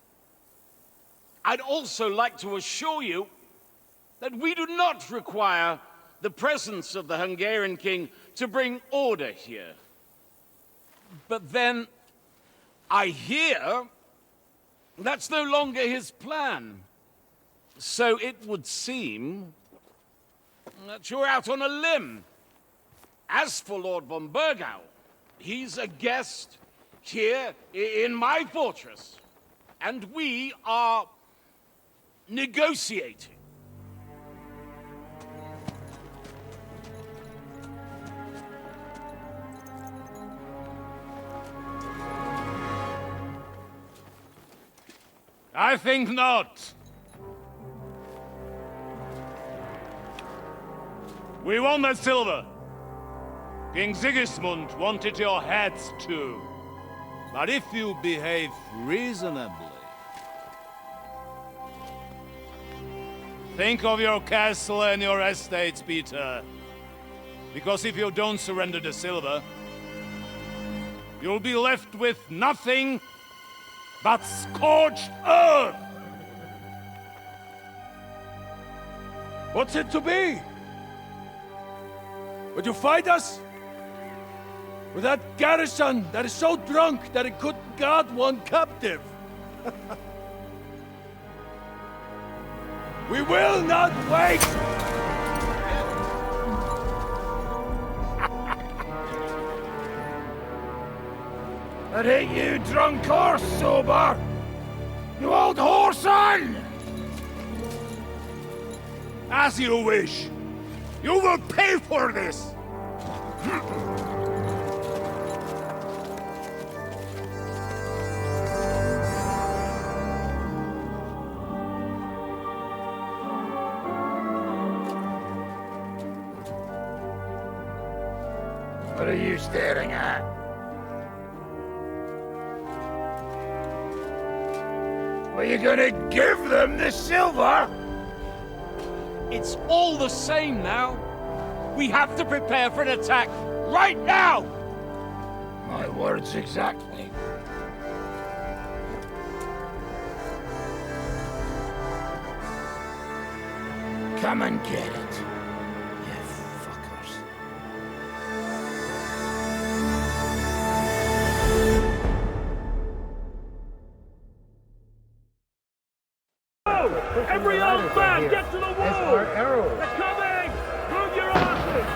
I'd also like to assure you that we do not require the presence of the Hungarian king to bring order here. But then, I hear that's no longer his plan. So it would seem that you're out on a limb. As for Lord von Bergau, he's a guest here in my fortress, and we are negotiating. I think not. We want that silver. King Sigismund wanted your heads too. But if you behave reasonably, think of your castle and your estates, Peter. Because if you don't surrender the silver, you'll be left with nothing but scorched earth! What's it to be? Would you fight us? With that garrison that is so drunk that it couldn't guard one captive? We will not wait! That ain't you, drunk or sober! You old whoreson! As you wish. You will pay for this! What are you staring at? Are you gonna give them the silver? It's all the same now. We have to prepare for an attack right now! My words exactly. Come and get it, you fuckers. Every old man, get to the wall! They're coming! Move your asses!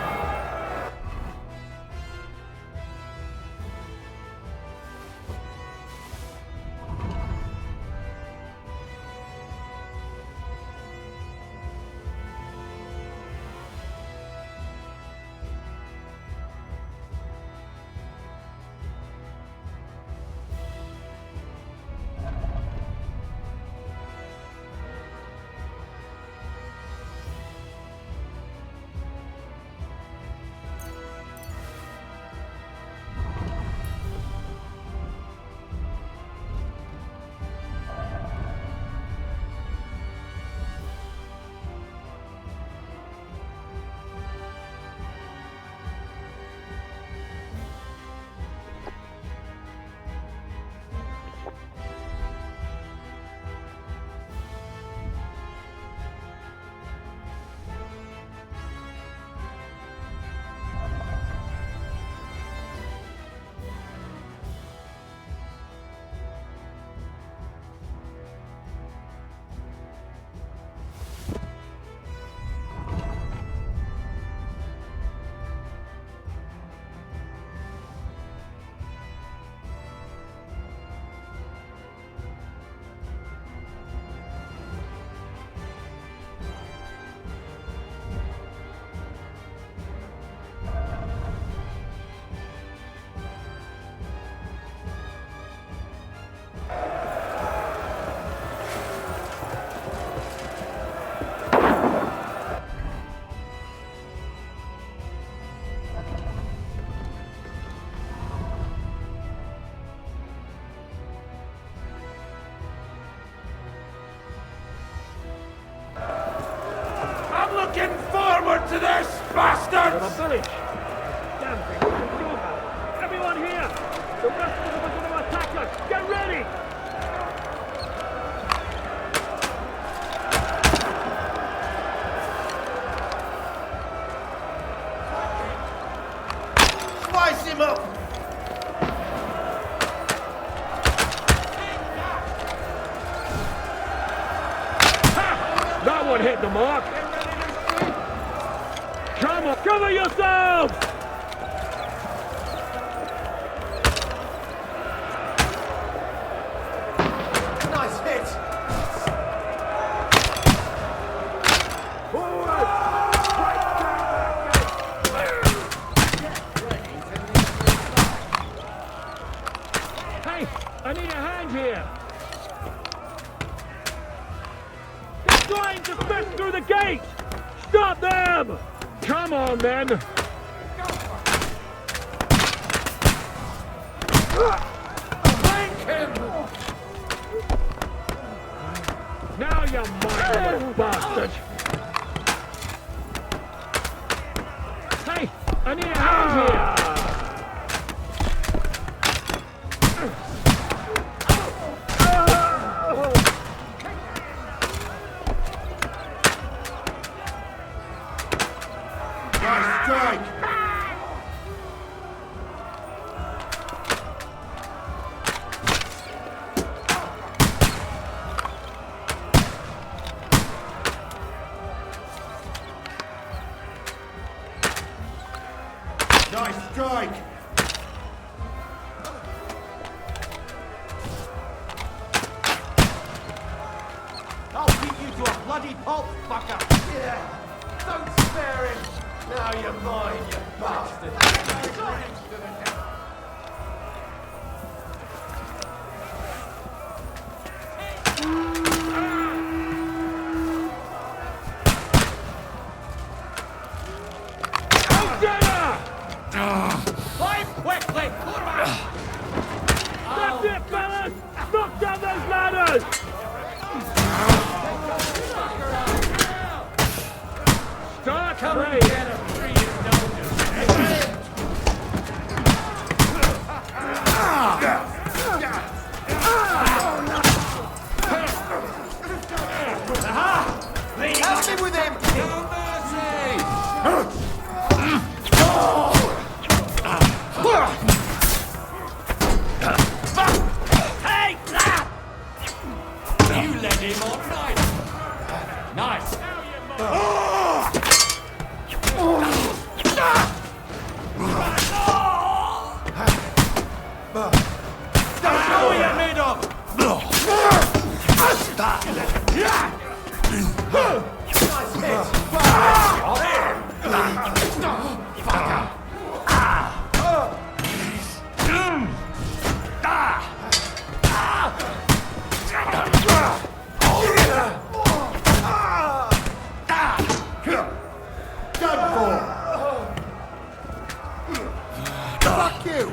to this, bastards! The village! Damn thing, we can do about it. Everyone here! The rest of them are going to attack us! Get ready! Slice him up! Ha! That one hit the mark! Come on, cover yourselves! Nice hit! Hey, I need a hand here! They're trying to fit through the gate! Stop them! Come on, then! Flank him! Now you mindless bastard! Hey, I need a hand here! Nice strike! Nice strike! I'll beat you to a bloody pulp, fucker! Yeah! Don't spare him! Now you're mine, you bastard! Climb quickly! That's it, fellas! Knock down those ladders! Start playing! Help me with him! No mercy! Take that! You led him on nice! Nice! Show me your made of! Nice Done for! Fuck you!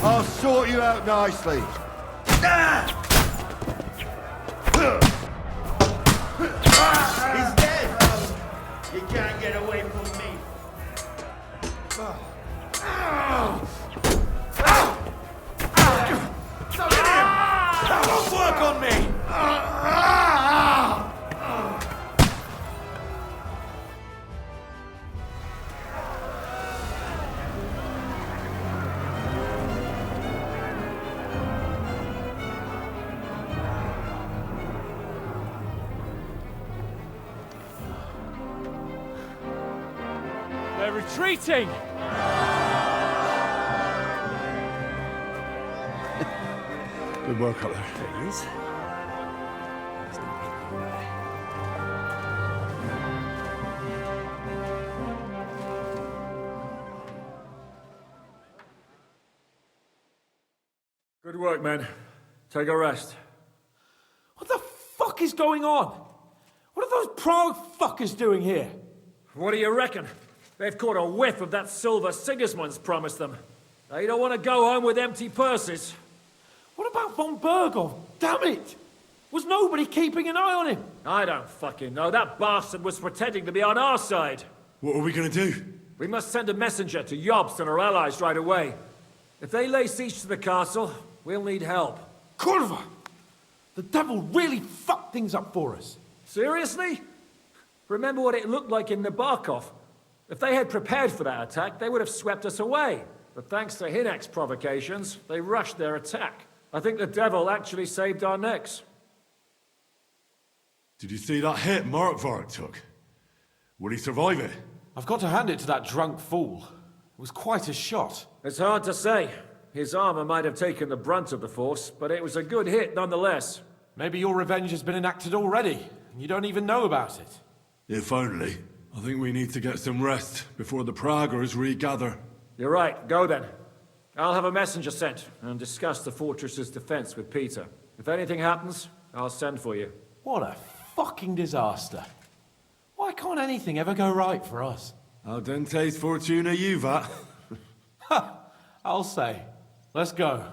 I'll sort you out nicely. He's dead! You can't get away from me. Don't work on me! They're retreating! Good work up there. There he is. There's no people there. Good work, men. Take a rest. What the fuck is going on? What are those Prague fuckers doing here? What do you reckon? They've caught a whiff of that silver Sigismund's promised them. They don't want to go home with empty purses. What about von Bergov? Damn it! Was nobody keeping an eye on him? I don't fucking know. That bastard was pretending to be on our side. What are we gonna do? We must send a messenger to Jobst and our allies right away. If they lay siege to the castle, we'll need help. Kurva! The devil really fucked things up for us. Seriously? Remember what it looked like in Nabokov. If they had prepared for that attack, they would have swept us away. But thanks to Hinek's provocations, they rushed their attack. I think the devil actually saved our necks. Did you see that hit Markvark took? Will he survive it? I've got to hand it to that drunk fool. It was quite a shot. It's hard to say. His armor might have taken the brunt of the force, but it was a good hit nonetheless. Maybe your revenge has been enacted already, and you don't even know about it. If only. I think we need to get some rest before the Praggers regather. You're right, go then. I'll have a messenger sent and discuss the fortress's defense with Peter. If anything happens, I'll send for you. What a fucking disaster. Why can't anything ever go right for us? Al dente's fortuna juvat. Ha! I'll say. Let's go.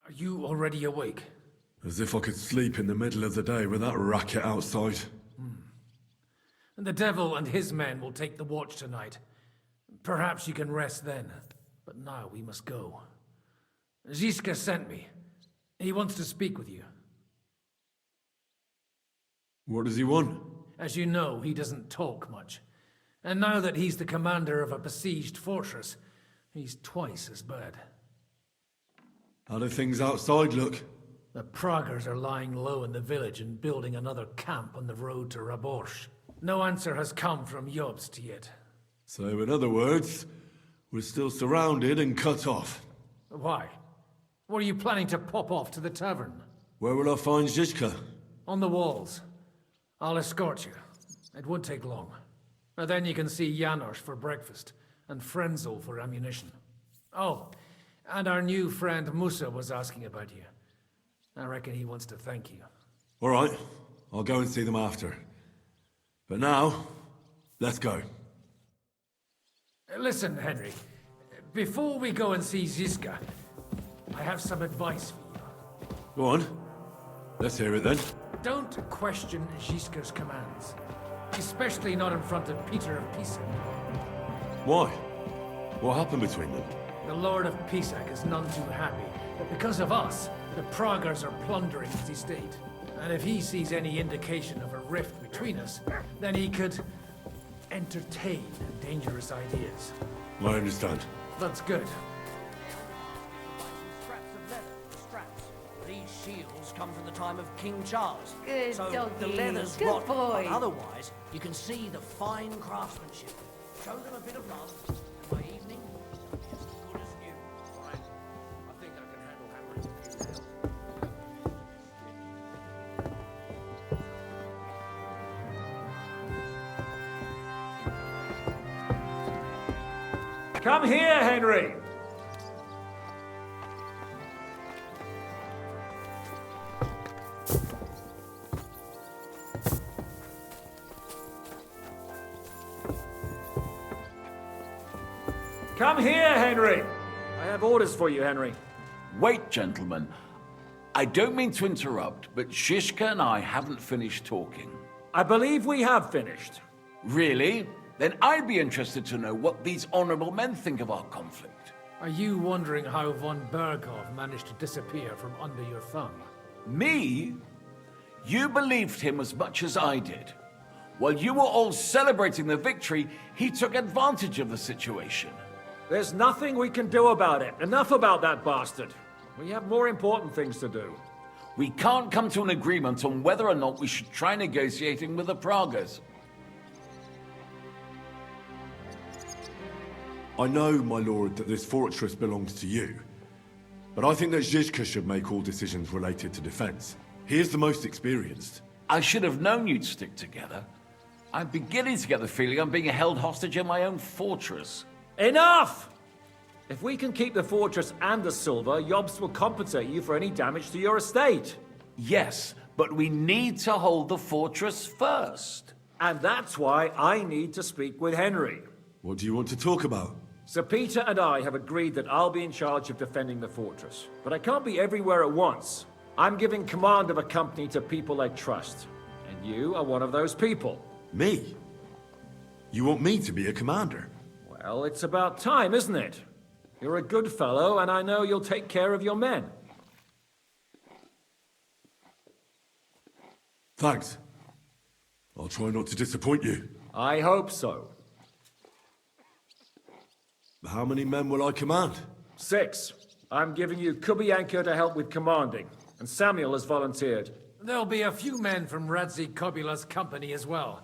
Are you already awake? As if I could sleep in the middle of the day with that racket outside. And the devil and his men will take the watch tonight. Perhaps you can rest then. But now we must go. Ziska sent me. He wants to speak with you. What does he want? As you know, he doesn't talk much. And now that he's the commander of a besieged fortress, he's twice as bad. How do things outside look? The Praggers are lying low in the village and building another camp on the road to Raborsh. No answer has come from Jobst yet. So in other words, we're still surrounded and cut off. Why? What are you planning to pop off to the tavern? Where will I find Zizka? On the walls. I'll escort you. It won't take long. And then you can see Janos for breakfast, and Frenzel for ammunition. Oh, and our new friend Musa was asking about you. I reckon he wants to thank you. All right, I'll go and see them after. But now, let's go. Listen, Henry. Before we go and see Ziska, I have some advice for you. Go on. Let's hear it then. Don't question Ziska's commands. Especially not in front of Peter of Pisak. Why? What happened between them? The Lord of Pisak is none too happy that because of us, the Praggers are plundering his estate. And if he sees any indication of a rift between us, then he could entertain dangerous ideas. I understand. That's good. Straps of leather, straps. These shields come from the time of King Charles. Good so doggy. the leather's Good rotten, boy. but otherwise you can see the fine craftsmanship. Show them a bit of love, and by evening, it's as good as new. Fine. I think I can handle hammering a few nails. Come here, Henry! Come here, Henry! I have orders for you, Henry. Wait, gentlemen. I don't mean to interrupt, but Shishka and I haven't finished talking. I believe we have finished. Really? Then I'd be interested to know what these honorable men think of our conflict. Are you wondering how von Berghoff managed to disappear from under your thumb? Me? You believed him as much as I did. While you were all celebrating the victory, he took advantage of the situation. There's nothing we can do about it. Enough about that bastard. We have more important things to do. We can't come to an agreement on whether or not we should try negotiating with the Praggers. I know, my lord, that this fortress belongs to you. But I think that Zizka should make all decisions related to defense. He is the most experienced. I should have known you'd stick together. I'm beginning to get the feeling I'm being held hostage in my own fortress. Enough! If we can keep the fortress and the silver, Yobst will compensate you for any damage to your estate. Yes, but we need to hold the fortress first. And that's why I need to speak with Henry. What do you want to talk about? Sir Peter and I have agreed that I'll be in charge of defending the fortress. But I can't be everywhere at once. I'm giving command of a company to people I trust. And you are one of those people. Me? You want me to be a commander? Well, it's about time, isn't it? You're a good fellow, and I know you'll take care of your men. Thanks. I'll try not to disappoint you. I hope so. How many men will I command? 6. I'm giving you Kubianka to help with commanding, and Samuel has volunteered. There'll be a few men from Radzi Kobula's company as well.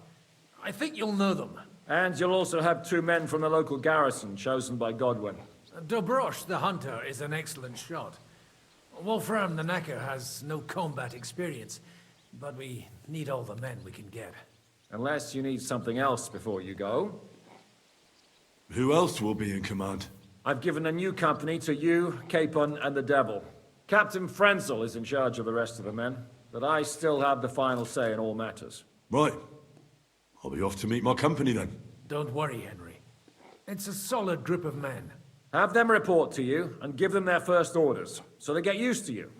I think you'll know them. And you'll also have 2 men from the local garrison, chosen by Godwin. Dobrosh, the hunter, is an excellent shot. Wolfram the Knacker has no combat experience, but we need all the men we can get. Unless you need something else before you go. Who else will be in command? I've given a new company to you, Capon, and the Devil. Captain Frenzel is in charge of the rest of the men, but I still have the final say in all matters. Right. I'll be off to meet my company then. Don't worry, Henry. It's a solid group of men. Have them report to you, and give them their first orders, so they get used to you.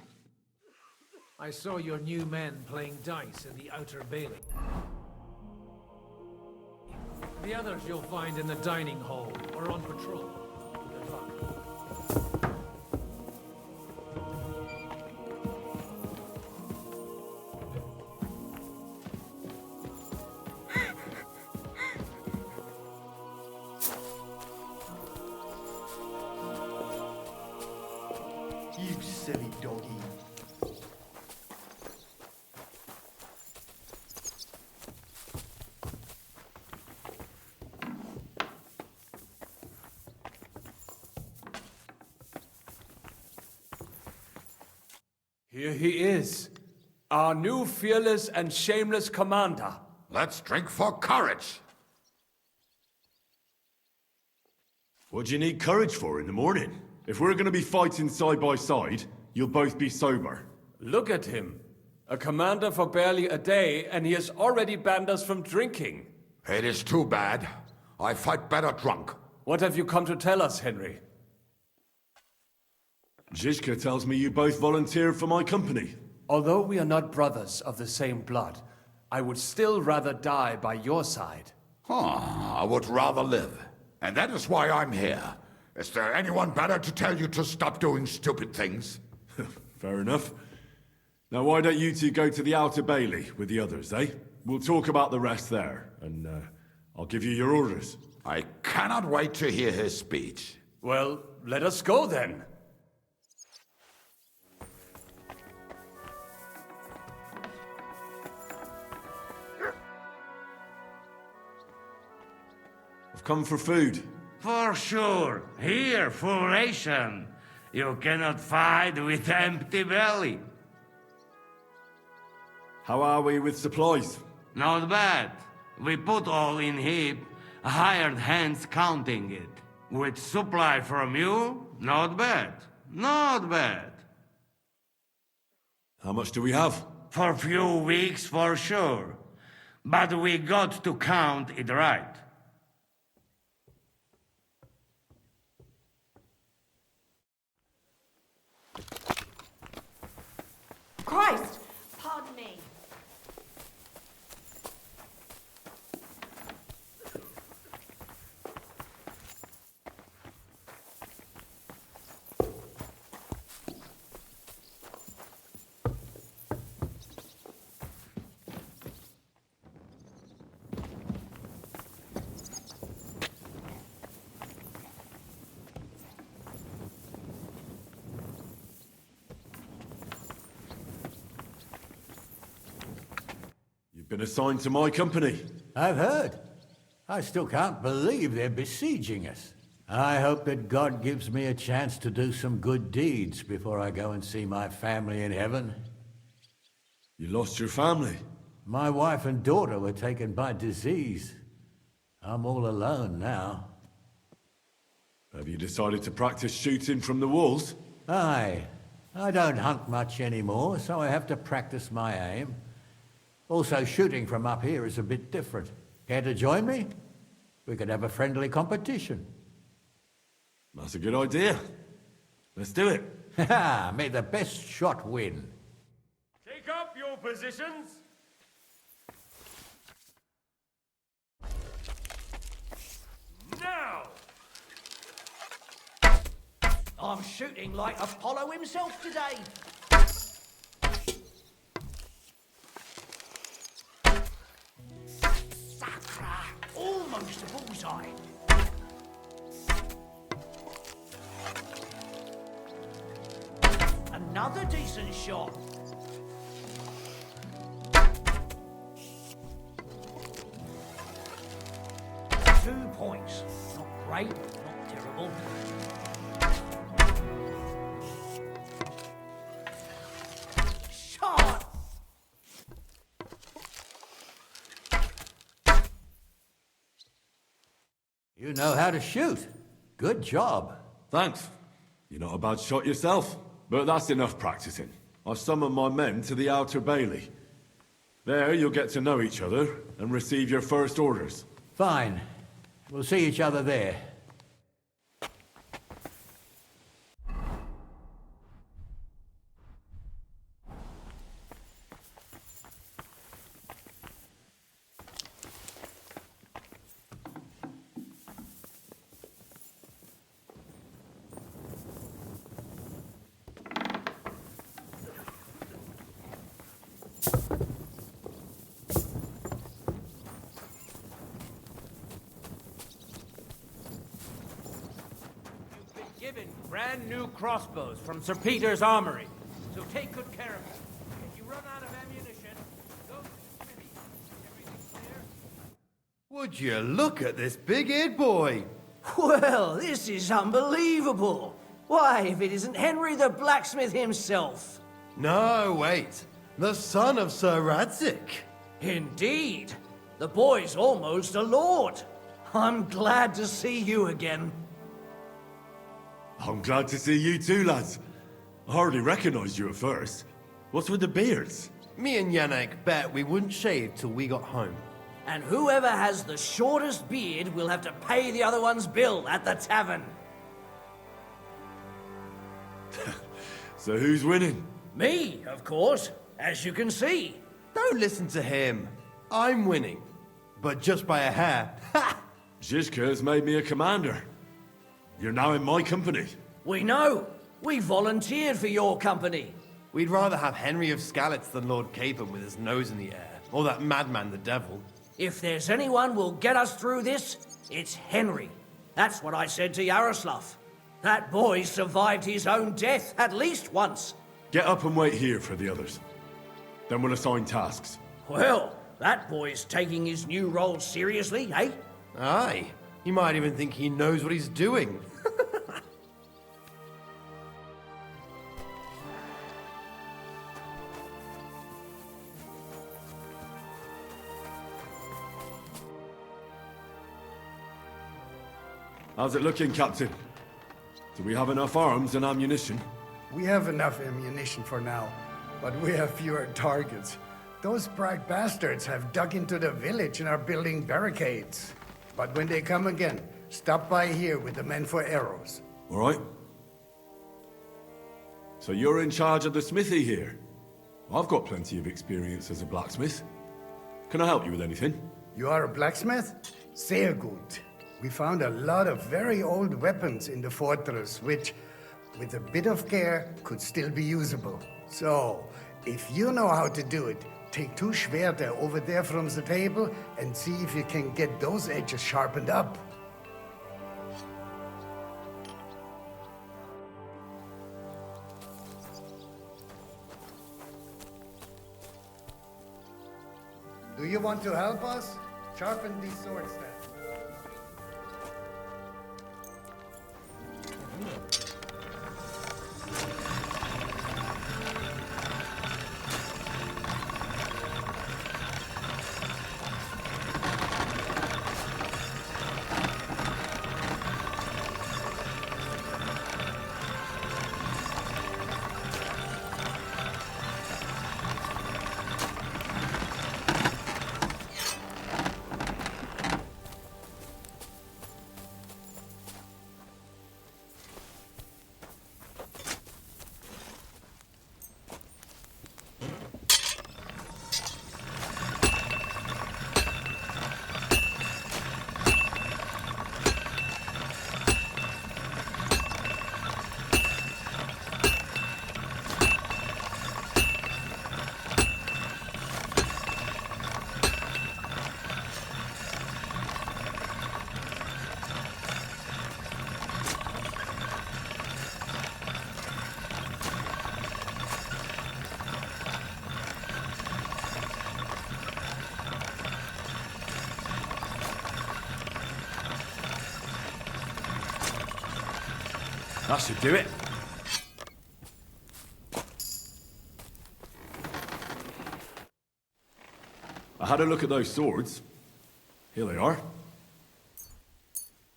I saw your new men playing dice in the outer bailey. The others you'll find in the dining hall or on patrol. Good luck. You silly doggy. Here he is, our new fearless and shameless commander. Let's drink for courage. What do you need courage for in the morning? If we're gonna be fighting side by side, you'll both be sober. Look at him. A commander for barely a day, and he has already banned us from drinking. It is too bad. I fight better drunk. What have you come to tell us, Henry? Zizka tells me you both volunteered for my company. Although we are not brothers of the same blood, I would still rather die by your side. I would rather live. And that is why I'm here. Is there anyone better to tell you to stop doing stupid things? Fair enough. Now why don't you two go to the outer bailey with the others, eh? We'll talk about the rest there, and I'll give you your orders. I cannot wait to hear his speech. Well, let us go then. I've come for food. For sure. Here, full ration. You cannot fight with empty belly. How are we with supplies? Not bad. We put all in heap, hired hands counting it. With supply from you, not bad. Not bad. How much do we have? For few weeks, for sure. But we got to count it right. Christ! Pardon me. Been assigned to my company. I've heard. I still can't believe they're besieging us. I hope that God gives me a chance to do some good deeds before I go and see my family in heaven. You lost your family? My wife and daughter were taken by disease. I'm all alone now. Have you decided to practice shooting from the walls? Aye. I don't hunt much anymore, so I have to practice my aim. Also, shooting from up here is a bit different. Care to join me? We could have a friendly competition. That's a good idea. Let's do it. Ha! May the best shot win. Take up your positions. Now! I'm shooting like Apollo himself today. Sacra! Almost a bullseye. Another decent shot. Points. Not great, not terrible. Shot! You know how to shoot. Good job. Thanks. You're not a bad shot yourself. But that's enough practicing. I've summoned my men to the Outer Bailey. There you'll get to know each other and receive your first orders. Fine. We'll see each other there. Given brand new crossbows from Sir Peter's armory. So take good care of them. If you run out of ammunition, go to the smithy. Everything's clear? Would you look at this big-eared boy? Well, this is unbelievable. Why, if it isn't Henry the blacksmith himself. No, wait. The son of Sir Radzik. Indeed. The boy's almost a lord. I'm glad to see you again. I'm glad to see you too, lads. I hardly recognized you at first. What's with the beards? Me and Yannick bet we wouldn't shave till we got home. And whoever has the shortest beard will have to pay the other one's bill at the tavern. So who's winning? Me, of course, as you can see. Don't listen to him. I'm winning. But just by a hair. Ha! Zizka's made me a commander. You're now in my company. We know. We volunteered for your company. We'd rather have Henry of Skalitz than Lord Capon with his nose in the air. Or that madman, the devil. If there's anyone will get us through this, it's Henry. That's what I said to Yaroslav. That boy survived his own death at least once. Get up and wait here for the others. Then we'll assign tasks. Well, that boy's taking his new role seriously, eh? Aye. You might even think he knows what he's doing. How's it looking, Captain? Do we have enough arms and ammunition? We have enough ammunition for now, but we have fewer targets. Those bright bastards have dug into the village and are building barricades. But when they come again, stop by here with the men for arrows. All right. So you're in charge of the smithy here? I've got plenty of experience as a blacksmith. Can I help you with anything? You are a blacksmith? Sehr gut. We found a lot of very old weapons in the fortress, which, with a bit of care, could still be usable. So, if you know how to do it, take 2 Schwerter over there from the table and see if you can get those edges sharpened up. Do you want to help us? Sharpen these swords then. That should do it. I had a look at those swords. Here they are.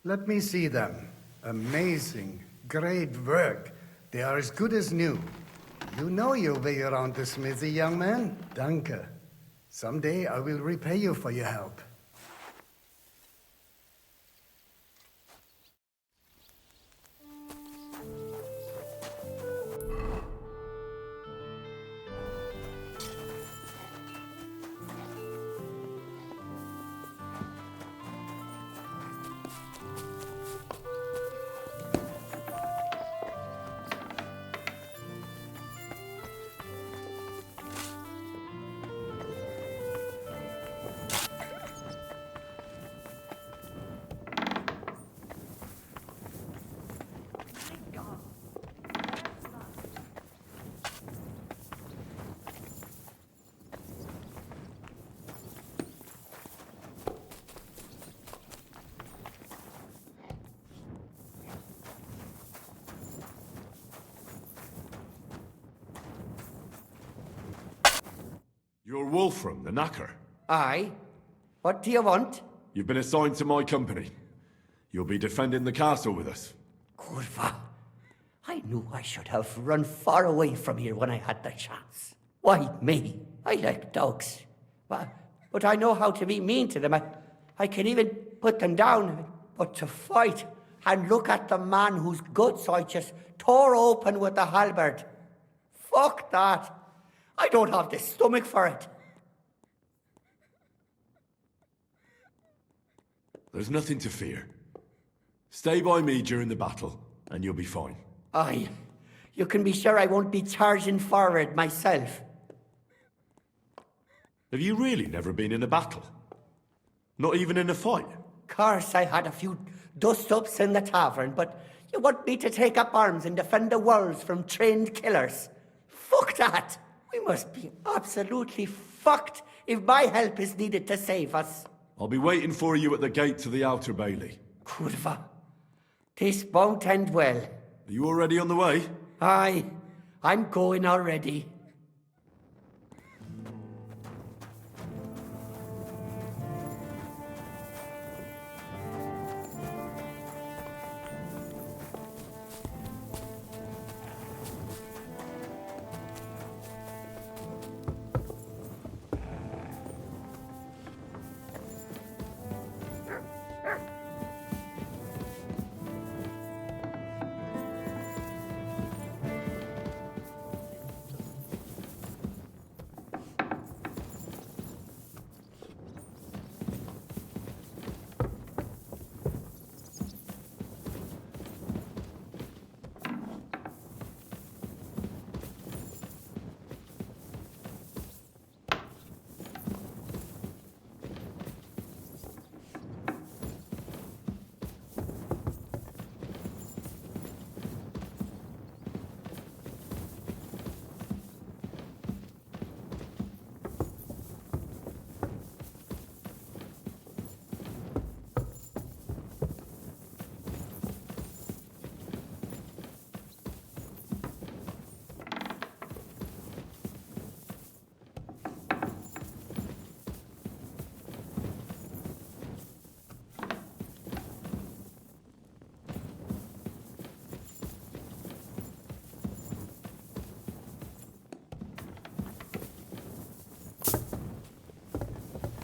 Let me see them. Amazing. Great work. They are as good as new. You know your way around the smithy, young man. Danke. Someday I will repay you for your help. You're Wolfram, the Knacker. Aye. What do you want? You've been assigned to my company. You'll be defending the castle with us. Kurva. I knew I should have run far away from here when I had the chance. Why me? I like dogs. But I know how to be mean to them. I can even put them down. But to fight and look at the man whose guts I just tore open with the halberd. Fuck that. I don't have the stomach for it. There's nothing to fear. Stay by me during the battle, and you'll be fine. Aye. You can be sure I won't be charging forward myself. Have you really never been in a battle? Not even in a fight? Course, I had a few dust-ups in the tavern, but you want me to take up arms and defend the walls from trained killers? Fuck that! We must be absolutely fucked if my help is needed to save us. I'll be waiting for you at the gate to the outer bailey. Kurva. This won't end well. Are you already on the way? Aye. I'm going already.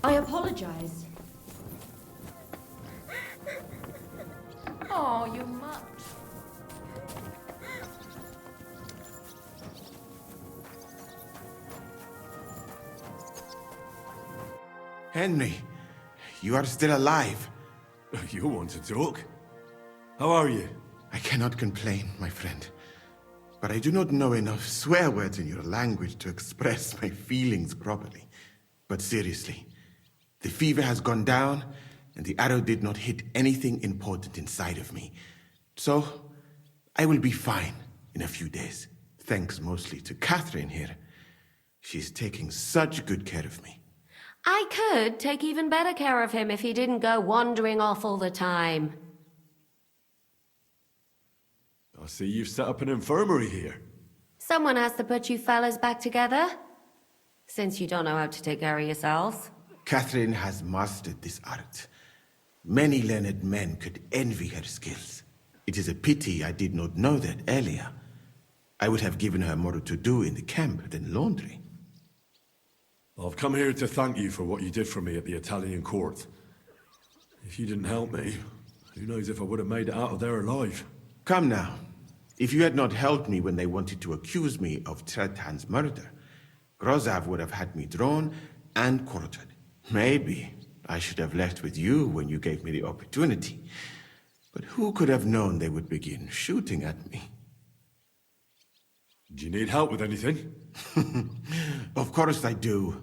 I apologize. Oh, you mutt. Henry, you are still alive. You want to talk? How are you? I cannot complain, my friend. But I do not know enough swear words in your language to express my feelings properly. But seriously, the fever has gone down, and the arrow did not hit anything important inside of me. So, I will be fine in a few days, thanks mostly to Catherine here. She's taking such good care of me. I could take even better care of him if he didn't go wandering off all the time. I see you've set up an infirmary here. Someone has to put you fellas back together. Since you don't know how to take care of yourselves. Catherine has mastered this art. Many learned men could envy her skills. It is a pity I did not know that earlier. I would have given her more to do in the camp than laundry. I've come here to thank you for what you did for me at the Italian court. If you didn't help me, who knows if I would have made it out of there alive. Come now. If you had not helped me when they wanted to accuse me of Tretan's murder, Grozav would have had me drawn and quartered. Maybe I should have left with you when you gave me the opportunity. But who could have known they would begin shooting at me? Do you need help with anything? Of course I do.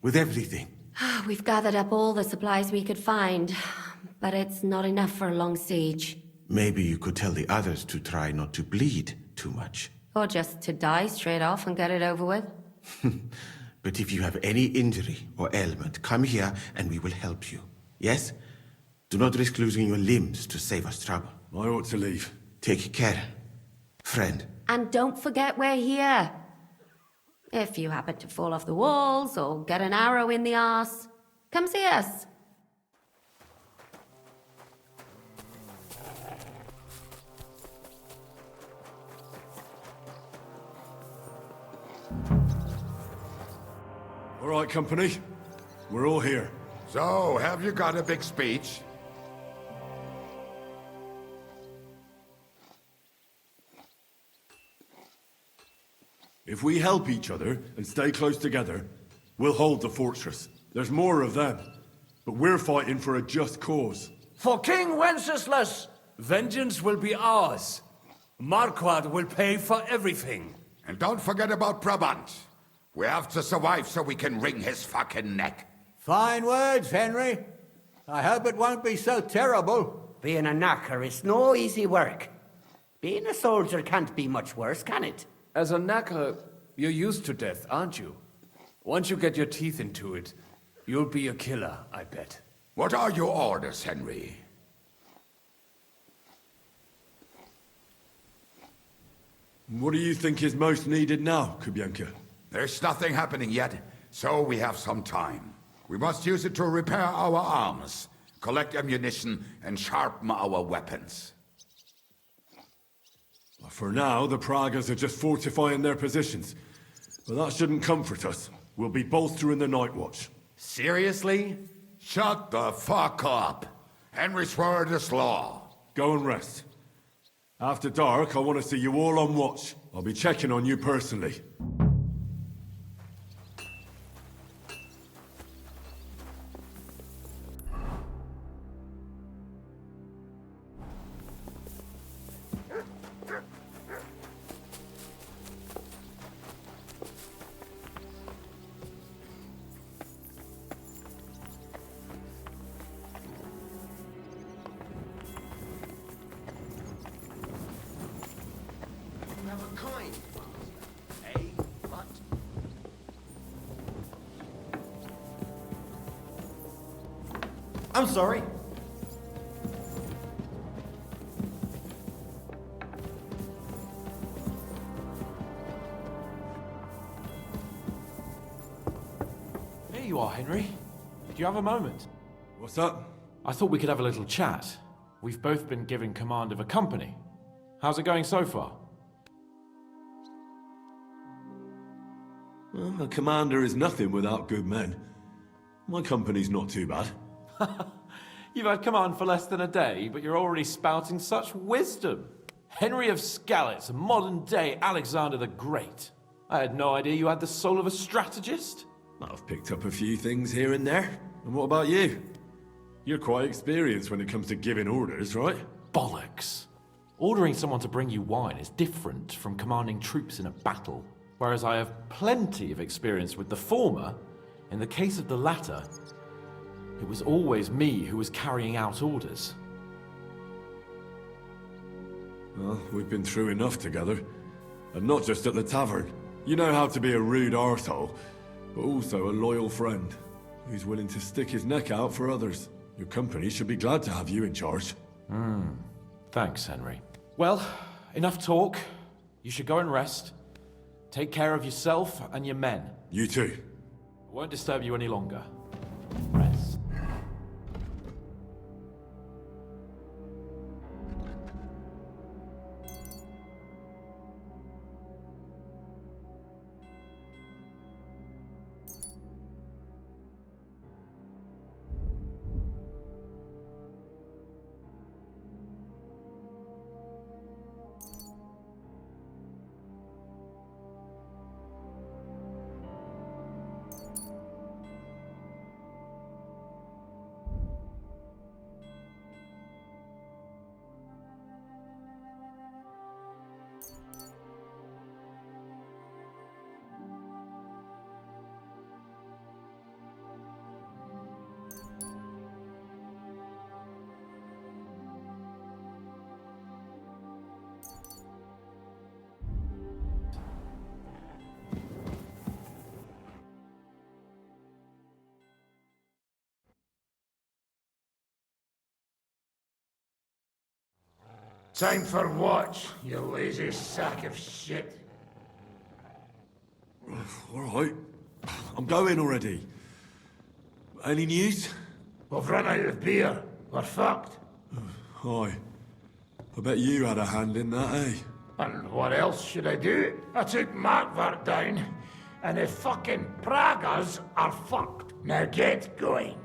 With everything. We've gathered up all the supplies we could find, but it's not enough for a long siege. Maybe you could tell the others to try not to bleed too much. Or just to die straight off and get it over with. But if you have any injury or ailment, come here and we will help you. Yes? Do not risk losing your limbs to save us trouble. I ought to leave. Take care, friend. And don't forget we're here. If you happen to fall off the walls or get an arrow in the arse, come see us. All right, company. We're all here. So, have you got a big speech? If we help each other and stay close together, we'll hold the fortress. There's more of them, but we're fighting for a just cause. For King Wenceslas, vengeance will be ours. Marquardt will pay for everything. And don't forget about Brabant. We have to survive so we can wring his fucking neck. Fine words, Henry. I hope it won't be so terrible. Being a knacker is no easy work. Being a soldier can't be much worse, can it? As a knacker, you're used to death, aren't you? Once you get your teeth into it, you'll be a killer, I bet. What are your orders, Henry? What do you think is most needed now, Kubienka? There's nothing happening yet, so we have some time. We must use it to repair our arms, collect ammunition, and sharpen our weapons. For now, the Pragas are just fortifying their positions. But that shouldn't comfort us. We'll be bolstering the night watch. Seriously? Shut the fuck up. Henry's word is law. Go and rest. After dark, I want to see you all on watch. I'll be checking on you personally. I'm sorry. Here you are, Henry. Do you have a moment? What's up? I thought we could have a little chat. We've both been given command of a company. How's it going so far? Well, a commander is nothing without good men. My company's not too bad. You've had command for less than a day, but you're already spouting such wisdom. Henry of Skalitz, modern-day Alexander the Great. I had no idea you had the soul of a strategist. I've picked up a few things here and there. And what about you? You're quite experienced when it comes to giving orders, right? Bollocks. Ordering someone to bring you wine is different from commanding troops in a battle. Whereas I have plenty of experience with the former, in the case of the latter, it was always me who was carrying out orders. Well, we've been through enough together. And not just at the tavern. You know how to be a rude arsehole, but also a loyal friend who's willing to stick his neck out for others. Your company should be glad to have you in charge. Thanks, Henry. Well, Enough talk. You should go and rest. Take care of yourself and your men. You too. I won't disturb you any longer. Rest. Time for watch, you lazy sack of shit. All right. I'm going already. Any news? We've run out of beer. We're fucked. Aye. I bet you had a hand in that, eh? And what else should I do? I took Markvart down, and the fucking Pragas are fucked. Now get going.